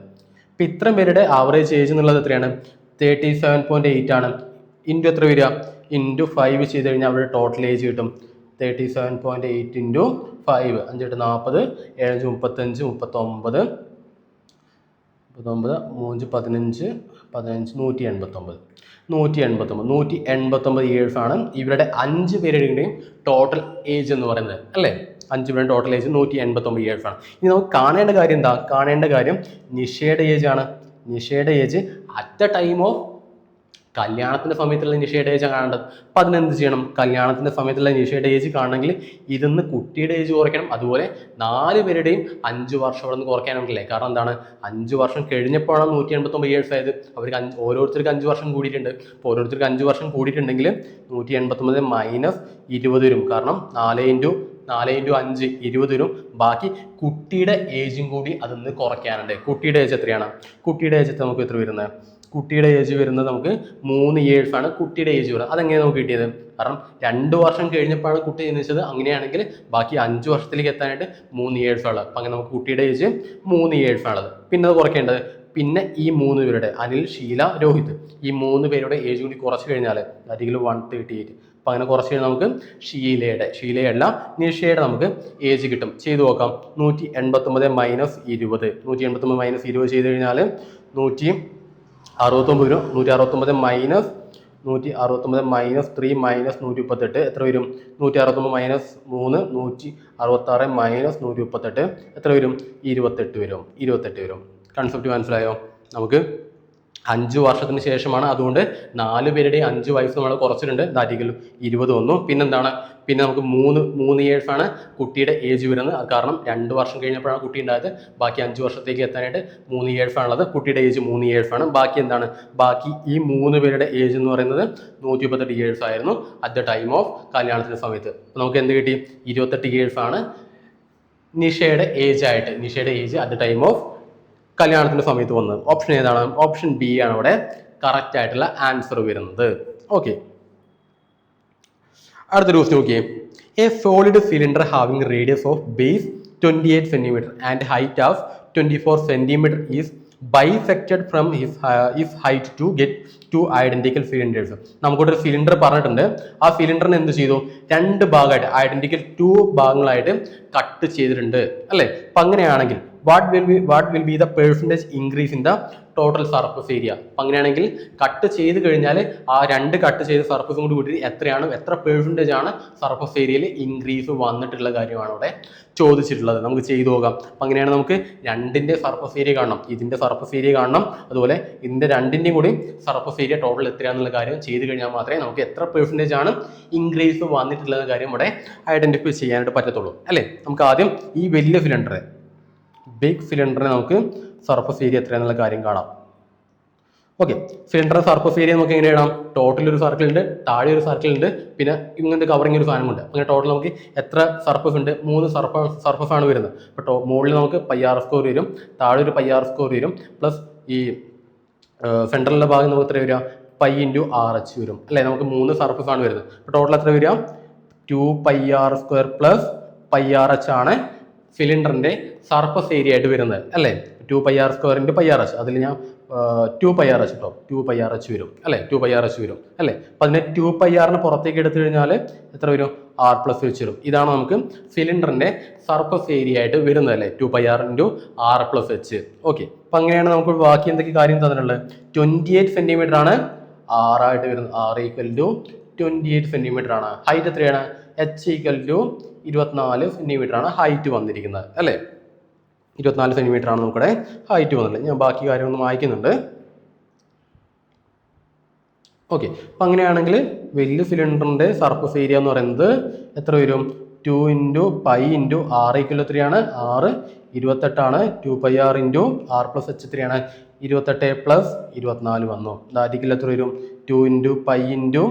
അപ്പം ഇത്രയും പേരുടെ ആവറേജ് ഏജ് എന്നുള്ളത് എത്രയാണ്? 37.8 ആണ്. ഇൻറ്റു എത്ര വരിക? ഇൻറ്റു 5 ചെയ്ത് കഴിഞ്ഞാൽ അവിടെ ടോട്ടൽ ഏജ് കിട്ടും. 37.8 ഇൻറ്റു 5, 5 8 40, 7 35, 39, 39, 3 15, 15, 189 ഇയേഴ്സ് ആണ് ഇവരുടെ 5 പേരുടെയും ടോട്ടൽ ഏജ് എന്ന് പറയുന്നത്, അല്ലേ? 5 പേരുടെ ടോട്ടൽ ഏജ് 189 ഇയേഴ്സ് ആണ്. ഇനി നമുക്ക് കാണേണ്ട കാര്യം എന്താ? കാണേണ്ട കാര്യം നിഷയുടെ ഏജ് ആണ്. നിഷയുടെ age at the time of കല്യാണത്തിന്റെ സമയത്തുള്ള നിഷയുടെ ഏജ് കാണേണ്ടത്. അപ്പം അതിനെന്ത് ചെയ്യണം? കല്യാണത്തിന്റെ സമയത്തുള്ള നിഷയുടെ ഏജ് കാണണമെങ്കിൽ ഇതിന്ന് കുട്ടിയുടെ ഏജ് കുറയ്ക്കണം. അതുപോലെ 4 പേരുടെയും 5 വർഷം അവിടെ നിന്ന് കുറയ്ക്കാനുണ്ടല്ലേ? കാരണം എന്താണ്? 5 വർഷം കഴിഞ്ഞപ്പോഴാണ് 189 ഇയേഴ്സ് ആയത്. അവർക്ക് ഓരോരുത്തർക്ക് 5 വർഷം കൂടിയിട്ടുണ്ട്. അപ്പോൾ ഓരോരുത്തർക്ക് 5 വർഷം കൂടിയിട്ടുണ്ടെങ്കിൽ 189 മൈനസ് 20 വരും. കാരണം 4 ഇൻറ്റു 5 20 വരും. ബാക്കി കുട്ടിയുടെ ഏജും കൂടി അതിന്ന് കുറയ്ക്കാനുണ്ട്. കുട്ടിയുടെ ഏജ് എത്രയാണ്? കുട്ടിയുടെ ഏജ് നമുക്ക് എത്ര വരുന്നത്? കുട്ടിയുടെ ഏജ് വരുന്നത് നമുക്ക് 3 ഇയേഴ്സ് ആണ് കുട്ടിയുടെ ഏജ് വരുന്നത്. അതെങ്ങനെയാണ് നമുക്ക് കിട്ടിയത്? കാരണം 2 വർഷം കഴിഞ്ഞപ്പോഴാണ് കുട്ടി ജനിച്ചത്. അങ്ങനെയാണെങ്കിൽ ബാക്കി 5 വർഷത്തിലേക്ക് എത്താനായിട്ട് 3 ഇയേഴ്സ് ഉള്ളത്. അപ്പം അങ്ങനെ നമുക്ക് കുട്ടിയുടെ ഏജ് 3 ഇയേഴ്സ് ആണുള്ളത്. പിന്നെ അത് കുറയ്ക്കേണ്ടത്, പിന്നെ ഈ 3 പേരുടെ അനിൽ, ഷീല, രോഹിത്, ഈ 3 പേരുടെ ഏജ് കൂടി കുറച്ച് കഴിഞ്ഞാൽ അരികിൽ 138. അപ്പം അങ്ങനെ കുറച്ച് കഴിഞ്ഞാൽ നമുക്ക് ഷീലയല്ല നിഷയുടെ നമുക്ക് ഏജ് കിട്ടും. ചെയ്ത് നോക്കാം. 189 മൈനസ് 20, 189 മൈനസ് 20 ചെയ്ത് കഴിഞ്ഞാൽ 169 വരും. 169 മൈനസ് 3 മൈനസ് 138 എത്ര വരും? 169 മൈനസ് 3 166 മൈനസ് 138 എത്ര വരും? 28 വരും. കൺസെപ്റ്റ് മനസ്സിലായോ? നമുക്ക് 5 വർഷത്തിന് ശേഷമാണ്. അതുകൊണ്ട് 4 പേരുടെയും 5 വയസ്സ് നമ്മൾ കുറച്ചിട്ടുണ്ട്. ദാറ്റിക്കൽ 20 വന്നു. പിന്നെന്താണ്? പിന്നെ നമുക്ക് 3 ഇയേഴ്സ് ആണ് കുട്ടിയുടെ ഏജ് വരുന്നത്. കാരണം 2 വർഷം കഴിഞ്ഞപ്പോഴാണ് കുട്ടി ഉണ്ടായത്. ബാക്കി 5 വർഷത്തേക്ക് എത്താനായിട്ട് 3 ഇയേഴ്സ് ആണുള്ളത്. കുട്ടിയുടെ ഏജ് 3 ഇയേഴ്സ് ആണ്. ബാക്കി എന്താണ്? ബാക്കി ഈ 3 പേരുടെ ഏജ് എന്ന് പറയുന്നത് 138 ഇയേഴ്സ് ആയിരുന്നു അറ്റ് ദ ടൈം ഓഫ് കല്യാണത്തിന്റെ സമയത്ത്. നമുക്ക് എന്ത് കിട്ടി? 28 ഇയേഴ്സ് ആണ് നിഷയുടെ ഏജ് ആയിട്ട്. നിഷയുടെ age at the time of കല്യാണത്തിന്റെ സമയത്ത് വന്നത്. ഓപ്ഷൻ ഏതാണ്? ഓപ്ഷൻ ബി ആണ് ഇവിടെ കറക്റ്റ് ആയിട്ടുള്ള ആൻസർ വരുന്നത്. ഓക്കെ, അടുത്ത ക്വസ്റ്റ്യൻ നോക്കിയേ. A solid cylinder having radius of base 28 centimetre and height of 24 centimetre is bisected from his height to get 2 identical cylinders. നമുക്കൊരു സിലിണ്ടർ പറഞ്ഞിട്ടുണ്ട്. ആ സിലിണ്ടറിന് എന്ത് ചെയ്തു? 2 ഭാഗമായിട്ട് ഐഡന്റിക്കൽ 2 ഭാഗങ്ങളായിട്ട് കട്ട് ചെയ്തിട്ടുണ്ട്, അല്ലേ? അപ്പം അങ്ങനെയാണെങ്കിൽ what will be the percentage increase in the total surface area? അപ്പം അങ്ങനെയാണെങ്കിൽ കട്ട് ചെയ്ത് കഴിഞ്ഞാൽ ആ 2 കട്ട് ചെയ്ത സർഫസും കൂടി കൂട്ടി എത്ര പെർസെൻറ്റേജ് ആണ് സർഫസ് ഏരിയയിൽ ഇൻക്രീസ് വന്നിട്ടുള്ള കാര്യമാണ് ഇവിടെ ചോദിച്ചിട്ടുള്ളത്. നമുക്ക് ചെയ്തു നോക്കാം. അപ്പം അങ്ങനെയാണ് നമുക്ക് 2ന്റെ സർഫസ് ഏരിയ കാണണം, ഇതിന്റെ സർഫസ് ഏരിയ കാണണം, അതുപോലെ ഇതിന്റെ 2ന്റെയും കൂടി സർഫസ് ഏരിയ ടോട്ടൽ എത്രയാണെന്നുള്ള കാര്യം ചെയ്ത് കഴിഞ്ഞാൽ മാത്രമേ നമുക്ക് എത്ര പെർസെൻറ്റേജ് ആണ് ഇൻക്രീസ് വന്നിട്ടുള്ള കാര്യം ഇവിടെ ഐഡന്റിഫൈ ചെയ്യാനായിട്ട് പറ്റത്തുള്ളൂ, അല്ലേ? നമുക്ക് ആദ്യം ഈ വലിയ ബിഗ് സിലിണ്ടറിന് നമുക്ക് സർഫസ് ഏരിയ എത്രയാണെന്നുള്ള കാര്യം കാണാം. ഓക്കെ, സിലിണ്ടറിന്റെ സർഫസ് ഏരിയ നമുക്ക് എങ്ങനെ ഇടാം? ടോട്ടൽ ഒരു സർക്കിൾ ഉണ്ട്, താഴെ ഒരു സർക്കിൾ ഉണ്ട്, പിന്നെ ഇങ്ങനത്തെ കവറിങ് ഒരു സാധനമുണ്ട്. അങ്ങനെ ടോട്ടൽ നമുക്ക് എത്ര സർഫസ് ഉണ്ട്? 3 സർഫസ് ആണ് വരുന്നത്. അപ്പോൾ മുകളിൽ നമുക്ക് πr² വരും, താഴെ ഒരു πr² വരും, പ്ലസ് ഈ സെൻട്രലിന്റെ ഭാഗം നമുക്ക് എത്ര വരിക? π × RH വരും, അല്ലേ? നമുക്ക് 3 സർഫസ് ആണ് വരുന്നത്. അപ്പോൾ ടോട്ടൽ എത്ര വരിക? 2πr² പ്ലസ് πRH ആണ് സിലിണ്ടറിന്റെ സർഫസ് ഏരിയ ആയിട്ട് വരുന്നത്, അല്ലേ? 2πr² × πRH, അതിൽ ഞാൻ 2πRH കേട്ടോ, 2πRH വരും, അല്ലേ? 2πRH വരും, അല്ലേ? അപ്പം അതിനെ 2πr പുറത്തേക്ക് എടുത്തു കഴിഞ്ഞാൽ എത്ര വരും? R+ വെച്ച് വരും. ഇതാണ് നമുക്ക് സിലിണ്ടറിന്റെ സർഫസ് ഏരിയ ആയിട്ട് വരുന്നത്, അല്ലേ? 2πr × R+H. ഓക്കെ, അപ്പം അങ്ങനെയാണ് നമുക്ക് ബാക്കി എന്തൊക്കെ കാര്യം തന്നിട്ടുള്ളത്? 28 സെന്റിമീറ്റർ ആണ് R ആയിട്ട് വരുന്നത്. R = 28 സെന്റിമീറ്റർ ആണ്. ഹൈറ്റ് എത്രയാണ്? H = 24 സെന്റിമീറ്റർ ആണ് ഹൈറ്റ് വന്നിരിക്കുന്നത്, അല്ലേ? 24 സെന്റിമീറ്റർ ആണ് നമുക്കിവിടെ ഹൈറ്റ് വന്നിട്ടുള്ളത്. ഞാൻ ബാക്കി കാര്യമൊന്നും വായിക്കുന്നുണ്ട്. ഓക്കെ, അപ്പം അങ്ങനെയാണെങ്കിൽ വലിയ സിലിണ്ടറിന്റെ സർഫസ് ഏരിയ എന്ന് പറയുന്നത് എത്ര വരും? 2 × π × R = എത്രയാണ്? R 28 ആണ്. 2πr × R+H എത്രയാണ്? 28 + 24 വന്നു. ദാറ്റിക്കൽ എത്ര വരും? 2 × π ×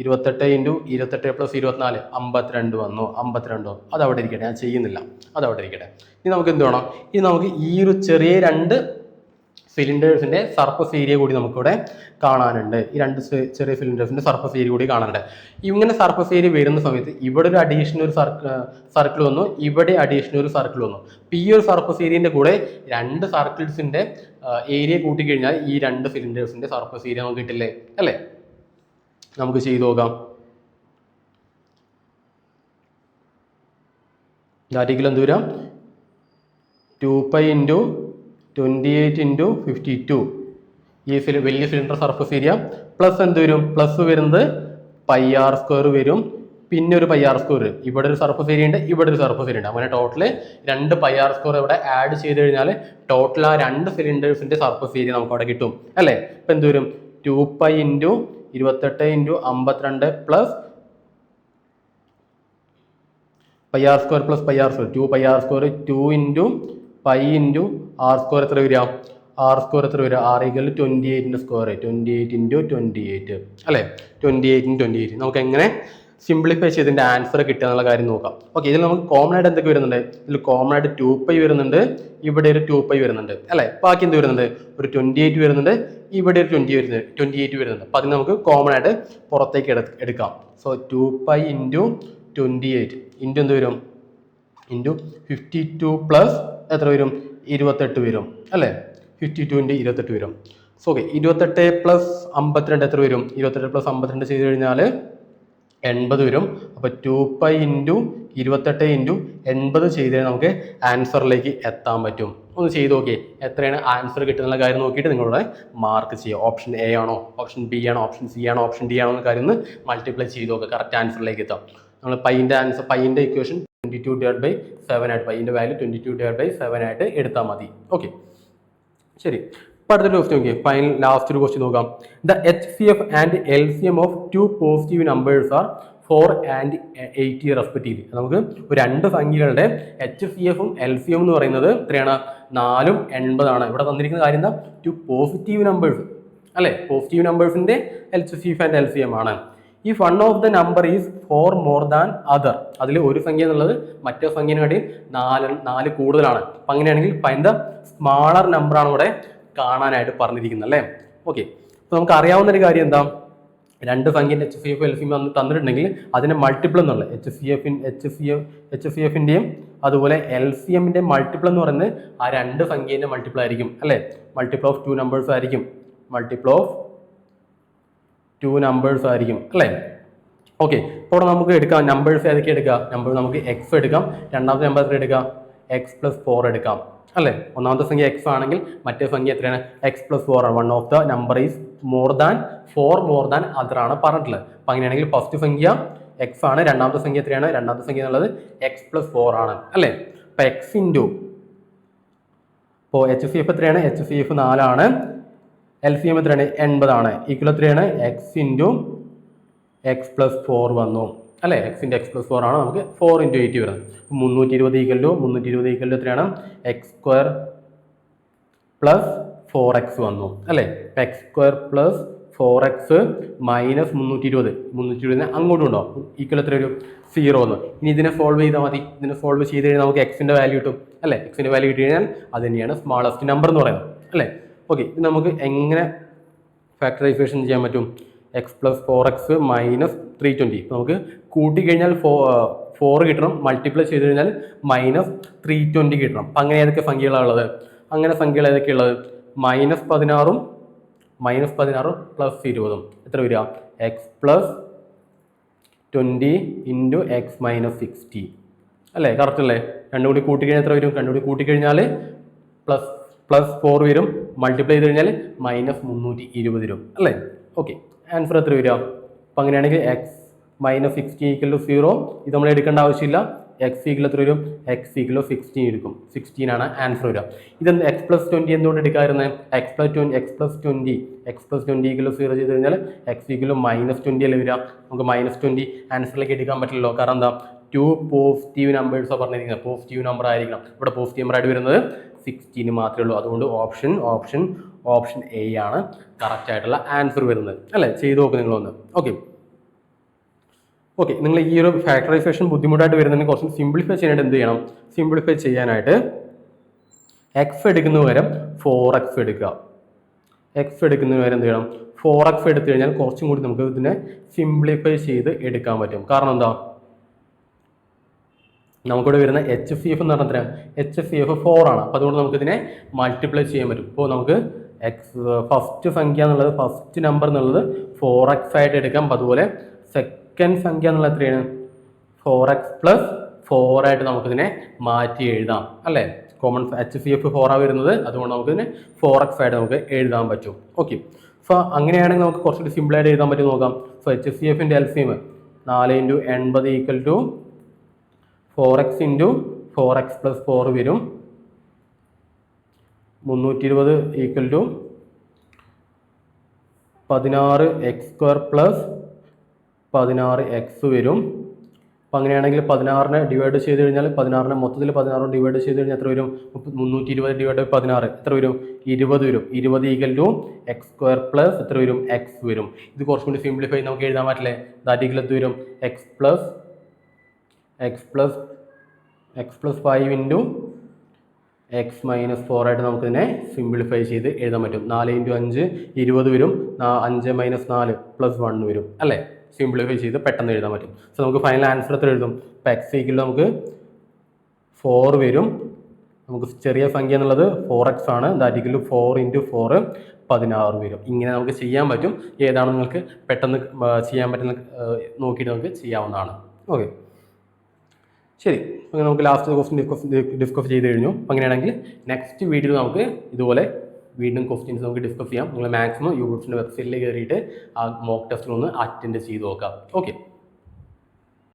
28 × 28 + 24 52 വന്നു. 52 അതവിടെ ഇരിക്കട്ടെ, ഞാൻ ചെയ്യുന്നില്ല, അതവിടെ ഇരിക്കട്ടെ. ഇനി നമുക്ക് എന്ത് വേണം? ഇനി നമുക്ക് ഈ ഒരു ചെറിയ 2 സിലിണ്ടേഴ്സിന്റെ സർഫസ് ഏരിയ കൂടി നമുക്കിവിടെ കാണാനുണ്ട്. ഈ രണ്ട് ചെറിയ സിലിണ്ടേഴ്സിന്റെ സർഫസ് ഏരിയ കൂടി കാണാനുണ്ട്. ഇങ്ങനെ സർഫസ് ഏരിയ വരുന്ന സമയത്ത് ഇവിടെ ഒരു അഡീഷണൽ ഒരു സർക്കിൾ വന്നു, ഇവിടെ അഡീഷണൽ ഒരു സർക്കിൾ വന്നു. അപ്പൊ ഈ ഒരു സർഫസ് ഏരിയന്റെ കൂടെ രണ്ട് സർക്കിൾസിന്റെ ഏരിയ കൂട്ടിക്കഴിഞ്ഞാൽ ഈ രണ്ട് സിലിണ്ടേഴ്സിന്റെ സർഫസ് ഏരിയ നമുക്ക് കിട്ടില്ലേ അല്ലേ? നമുക്ക് ചെയ്തു നോക്കാം. ദാറ്റ് എന്ത് വരാം? 2π × 28 × 52 ഈ വലിയ സിലിണ്ടർ സർഫസ് ഏരിയ പ്ലസ് എന്ത് വരും? പ്ലസ് വരുന്നത് πr² വരും, പിന്നെ ഒരു πr². ഇവിടെ ഒരു സർഫസ് ഏരിയ ഉണ്ട്, ഇവിടെ ഒരു സർഫസ് ഏരിയ ഉണ്ട്. അങ്ങനെ ടോട്ടല് 2 πr² ഇവിടെ ആഡ് ചെയ്ത് കഴിഞ്ഞാൽ ടോട്ടൽ ആ രണ്ട് സിലിണ്ടേഴ്സിന്റെ സർഫസ് ഏരിയ നമുക്ക് അവിടെ കിട്ടും അല്ലേ? ഇപ്പൊ എന്ത് വരും? 2π × 28 × 52 plus πr² plus πr², 2πr², 2 × π × r² എത്ര വരിക? r² എത്ര വരിക? r = 28 സ്ക്വയർ, 28 × 28 അല്ലേ? 28 × 28. നമുക്ക് എങ്ങനെ സിംപ്ലിഫൈ ചെയ്തതിന്റെ ആൻസർ കിട്ടുക എന്നുള്ള കാര്യം നോക്കാം. ഓക്കെ, ഇതിൽ നമുക്ക് കോമൺ ആയിട്ട് എന്തൊക്കെ വരുന്നുണ്ട്? ഇതിൽ കോമൺ ആയിട്ട് 2π വരുന്നുണ്ട്, ഇവിടെ ഒരു 2π വരുന്നുണ്ട് അല്ലേ? ബാക്കി എന്ത് വരുന്നുണ്ട്? ഒരു 28 വരുന്നുണ്ട്, ഇവിടെ ഒരു 28 വരുന്നുണ്ട്. അപ്പൊ അതിന് നമുക്ക് കോമൺ ആയിട്ട് പുറത്തേക്ക് എടുക്കാം. സോ 2π × 28 ഇൻറ്റു എന്ത് വരും? ഇൻറ്റു 52 പ്ലസ് എത്ര വരും? 28 വരും അല്ലേ? 52 × 28 വരും. സോ ഓക്കെ, 28 പ്ലസ് 52 എത്ര വരും? 28 പ്ലസ് 52 ചെയ്ത് കഴിഞ്ഞാൽ 80 വരും. അപ്പൊ 2π × 28 × 80 ചെയ്താൽ നമുക്ക് ആൻസറിലേക്ക് എത്താൻ പറ്റും. ഒന്ന് ചെയ്ത് നോക്കിയേ, എത്രയാണ് ആൻസർ കിട്ടുന്ന കാര്യം നോക്കിയിട്ട് നിങ്ങളുടെ മാർക്ക് ചെയ്യുക. ഓപ്ഷൻ എ ആണോ, ഓപ്ഷൻ ബി ആണോ, ഓപ്ഷൻ സി ആണോ, ഓപ്ഷൻ ഡി ആണോ എന്ന കാര്യം ഒന്ന് മൾട്ടിപ്ലൈ ചെയ്ത് നോക്കുക, കറക്റ്റ് ആൻസറിലേക്ക് എത്താം. നമ്മൾ പൈൻ്റെ ആൻസർ, പൈൻ്റെ ഇക്വേഷൻ 22/7 ആയിട്ട്, പൈൻ്റെ വാല്യൂ 22/7 ആയിട്ട് എടുത്താൽ മതി. ഓക്കെ, ശരി. ഇപ്പൊ അടുത്തൊരു ക്വസ്റ്റ്യൻ നോക്കിയേ, ഫൈനൽ ലാസ്റ്റ് ഒരു ക്വസ്റ്റ്യൻ നോക്കാം. The HCF and LCM of two positive numbers are 4 and 80 respectively. നമുക്ക് രണ്ട് സംഖ്യകളുടെ HCF ഉം LCM എന്ന് പറയുന്നത് എത്രയാണ്? 4 ഉം 80 ആണ്. ഇവിടെ തന്നിരിക്കുന്ന കാര്യം എന്താ? ടു പോസിറ്റീവ് നമ്പേഴ്സ് അല്ലെ? പോസിറ്റീവ് നമ്പേഴ്സിന്റെ HCF ആൻഡ് LCM ആണ്. If one of the number is 4 more than other, അതിൽ ഒരു സംഖ്യ എന്നുള്ളത് മറ്റേ സംഖ്യനെക്കാട്ടി 4 കൂടുതലാണ്. അപ്പൊ അങ്ങനെയാണെങ്കിൽ ഫൈൻഡ് ദ സ്മാളർ നമ്പർ ആണ് ഇവിടെ കാണാനായിട്ട് പറഞ്ഞിരിക്കുന്നത് അല്ലേ? ഓക്കെ, അപ്പൊ നമുക്ക് അറിയാവുന്ന ഒരു കാര്യം എന്താ? രണ്ട് സംഖ്യന്റെ HCF LCM തന്നിട്ടുണ്ടെങ്കിൽ അതിന്റെ മൾട്ടിപ്പിൾ എന്നുള്ള HCFന്റെയും അതുപോലെ LCMന്റെ മൾട്ടിപ്പിൾ എന്ന് പറയുന്നത് ആ രണ്ട് സംഖ്യേന്റെ മൾട്ടിപ്പിൾ ആയിരിക്കും അല്ലെ? മൾട്ടിപ്പിൾ ഓഫ് 2 നമ്പേഴ്സ് ആയിരിക്കും, മൾട്ടിപ്പിൾ ഓഫ് 2 നമ്പേഴ്സ് ആയിരിക്കും അല്ലേ? ഓക്കെ, അപ്പോൾ നമുക്ക് എടുക്കാം നമ്പേഴ്സ് ഏതൊക്കെ എടുക്കാം? നമ്പർ നമുക്ക് എക്സ് എടുക്കാം, രണ്ടാമത്തെ നമ്പർ എത്ര എടുക്കാം? x+4 എടുക്കാം അല്ലേ? ഒന്നാമത്തെ സംഖ്യ എക്സ് ആണെങ്കിൽ മറ്റേ സംഖ്യ എത്രയാണ്? x+4 ആണ്. One of the number is more than 4 more than other ആണ് പറഞ്ഞിട്ടുള്ളത്. അപ്പൊ അങ്ങനെയാണെങ്കിൽ ഫസ്റ്റ് സംഖ്യ എക്സ് ആണ്, രണ്ടാമത്തെ സംഖ്യ എത്രയാണ്? രണ്ടാമത്തെ സംഖ്യ എന്നുള്ളത് x+4 ആണ് അല്ലേ? അപ്പൊ എക്സ് ഇൻറ്റു, ഇപ്പോൾ HCF എത്രയാണ്? HCF 4 ആണ്, LCM എത്രയാണ്? 80 ആണ്. ഈക്വൽ എത്രയാണ്? x ഇൻറ്റു x+4 വന്നു അല്ലെ? x ഇൻറ്റു x+4 ആണ്. നമുക്ക് 4 × 8 വരുന്നത് 320 എത്രയാണ്? x² + 4x വന്നു അല്ലെ? x² + 4x മൈനസ് 320 അങ്ങോട്ടും ഉണ്ടോ? ഈക്വൽ എത്ര വരും? 0 വന്നു. ഇനി ഇതിനെ സോൾവ് ചെയ്താൽ മതി. ഇതിനെ സോൾവ് ചെയ്ത് കഴിഞ്ഞാൽ നമുക്ക് എക്സിന്റെ വാല്യൂ കിട്ടും അല്ലെ? എക്സിന്റെ വാല്യൂ കിട്ടി കഴിഞ്ഞാൽ അത് തന്നെയാണ് സ്മാളസ്റ്റ് നമ്പർ എന്ന് പറയുന്നത് അല്ലെ? ഓക്കെ, ഇത് നമുക്ക് എങ്ങനെ ഫാക്ടറൈസേഷൻ ചെയ്യാൻ പറ്റും? x+4x minus 320. നമുക്ക് കൂട്ടിക്കഴിഞ്ഞാൽ 4 കിട്ടണം, മൾട്ടിപ്ലൈ ചെയ്ത് കഴിഞ്ഞാൽ മൈനസ് 320 കിട്ടണം. അപ്പം അങ്ങനെ ഏതൊക്കെ സംഖ്യകളാണ് ഉള്ളത്? അങ്ങനെ സംഖ്യകൾ ഏതൊക്കെയുള്ളത്? -16 പ്ലസ് 20 എത്ര വരിക? x+20 × x - 60 അല്ലേ? കറക്റ്റ് അല്ലേ? രണ്ടും കൂടി കൂട്ടിക്കഴിഞ്ഞാൽ എത്ര വരും? രണ്ടും കൂടി കൂട്ടിക്കഴിഞ്ഞാൽ +4 വരും, മൾട്ടിപ്ലൈ ചെയ്ത് കഴിഞ്ഞാൽ -320 വരും അല്ലേ? ഓക്കെ, ആൻസർ എത്ര വരിക? അപ്പം അങ്ങനെയാണെങ്കിൽ x - 60 = 0. ഇത് നമ്മൾ എടുക്കേണ്ട ആവശ്യമില്ല. x = എത്ര വരും? x = 16 എടുക്കും. 16 ആണ് ആൻസർ വരിക. ഇതെന്ത് x+20 എന്തുകൊണ്ട് എടുക്കാറുണ്ട്? x+20 = 0 ചെയ്ത് കഴിഞ്ഞാൽ x = -20 അല്ലേ വരിക? നമുക്ക് -20 ആൻസറിലേക്ക് എടുക്കാൻ പറ്റില്ലല്ലോ. കാരണം എന്താ? 2 പോസിറ്റീവ് നമ്പേഴ്സാണ് പറഞ്ഞിരിക്കുന്നത്. പോസിറ്റീവ് നമ്പർ ആയിരിക്കണം. ഇവിടെ പോസിറ്റീവ് നമ്പർ ആയിട്ട് വരുന്നത് 16 മാത്രമേ ഉള്ളൂ. അതുകൊണ്ട് ഓപ്ഷൻ എ ആണ് കറക്റ്റ് ആയിട്ടുള്ള ആൻസർ വരുന്നത് അല്ലേ? ചെയ്ത് നോക്ക് നിങ്ങളൊന്ന്. ഓക്കെ, നിങ്ങൾ ഈ ഒരു ഫാക്ടറൈസേഷൻ ബുദ്ധിമുട്ടായിട്ട് വരുന്നതിന് കുറച്ച് സിംപ്ലിഫൈ ചെയ്യാനായിട്ട് എന്ത് ചെയ്യണം? സിംപ്ലിഫൈ ചെയ്യാനായിട്ട് എക്സ് എടുക്കുന്ന പകരം 4x എടുക്കുക. എക്സ് എടുക്കുന്ന പകരം എന്ത് ചെയ്യണം? 4x എടുത്തു കഴിഞ്ഞാൽ കുറച്ചും കൂടി നമുക്ക് ഇതിനെ സിംപ്ലിഫൈ ചെയ്ത് എടുക്കാൻ പറ്റും. കാരണം എന്താ? നമുക്കിവിടെ വരുന്ന HCF എന്ന് പറഞ്ഞാൽ എത്രയാണ്? HCF 4 ആണ്. അപ്പോൾ അതുകൊണ്ട് നമുക്കിതിനെ മൾട്ടിപ്ലൈ ചെയ്യാൻ പറ്റും. ഇപ്പോൾ നമുക്ക് ഫസ്റ്റ് സംഖ്യ എന്നുള്ളത്, ഫസ്റ്റ് നമ്പർ എന്നുള്ളത് 4x ആയിട്ട് എടുക്കാം. അതുപോലെ സെക്കൻഡ് സംഖ്യ എന്നുള്ളത് എത്രയാണ്? 4x + 4 ആയിട്ട് നമുക്കിതിനെ മാറ്റി എഴുതാം അല്ലേ? കോമൺ HCF 4 വരുന്നത്, അതുകൊണ്ട് നമുക്കിതിനെ 4x ആയിട്ട് നമുക്ക് എഴുതാൻ പറ്റും. ഓക്കെ, സോ അങ്ങനെയാണെങ്കിൽ നമുക്ക് കുറച്ചുകൂടി സിമ്പിളായിട്ട് എഴുതാൻ പറ്റും നോക്കാം. സോ HCFൻ്റെ LCM 4 × 80 = 4x × 4x + 4 വരും. 320 = 16x² + 16x വരും. അപ്പം അങ്ങനെയാണെങ്കിൽ 16നെ ഡിവൈഡ് ചെയ്ത് കഴിഞ്ഞാൽ 16നെ മൊത്തത്തിൽ 16 ഡിവൈഡ് ചെയ്ത് കഴിഞ്ഞാൽ എത്ര വരും? 320 / 16 എത്ര വരും? 20 വരും. 20 = x² + എത്ര വരും? x വരും. ഇത് കുറച്ചും കൂടി സിംപ്ലിഫൈ നമുക്ക് എഴുതാൻ പറ്റില്ലേ? ദാറ്റ് ഈക്വൽ എന്ത് വരും? x + 5 × x - 4 ആയിട്ട് നമുക്കിതിനെ സിംപ്ലിഫൈ ചെയ്ത് എഴുതാൻ പറ്റും. 4 × 5 20 വരും. 5 - 4 + 1 വരും അല്ലേ? സിംപ്ലിഫൈ ചെയ്ത് പെട്ടെന്ന് എഴുതാൻ പറ്റും. സോ നമുക്ക് ഫൈനൽ ആൻസർ എത്ര എഴുതും? ഇപ്പോൾ x = നമുക്ക് 4 വരും. നമുക്ക് ചെറിയ സംഖ്യ എന്നുള്ളത് 4x ആണ്. ദാറ്റ് ഈക്വൽ 4 × 4 16 വരും. ഇങ്ങനെ നമുക്ക് ചെയ്യാൻ പറ്റും. ഏതാണ് നിങ്ങൾക്ക് പെട്ടെന്ന് ചെയ്യാൻ പറ്റുന്ന നോക്കിയിട്ട് നമുക്ക് ചെയ്യാവുന്നതാണ്. ഓക്കെ, ശരി. അങ്ങനെ നമുക്ക് ലാസ്റ്റ് ക്വസ്റ്റ്യൻ ഡിസ്കസ് ചെയ്ത് കഴിഞ്ഞു. അങ്ങനെയാണെങ്കിൽ നെക്സ്റ്റ് വീഡിയോയിൽ നമുക്ക് ഇതുപോലെ വീണ്ടും ക്വസ്റ്റ്യൻസ് നമുക്ക് ഡിസ്കസ് ചെയ്യാം. നിങ്ങൾ മാക്സിമം യൂട്യൂബിൻ്റെ വെബ്സൈറ്റിലേക്ക് കയറിയിട്ട് ആ മോക്ക് ടെസ്റ്റിലൊന്ന് അറ്റൻഡ് ചെയ്ത് നോക്കാം. ഓക്കെ.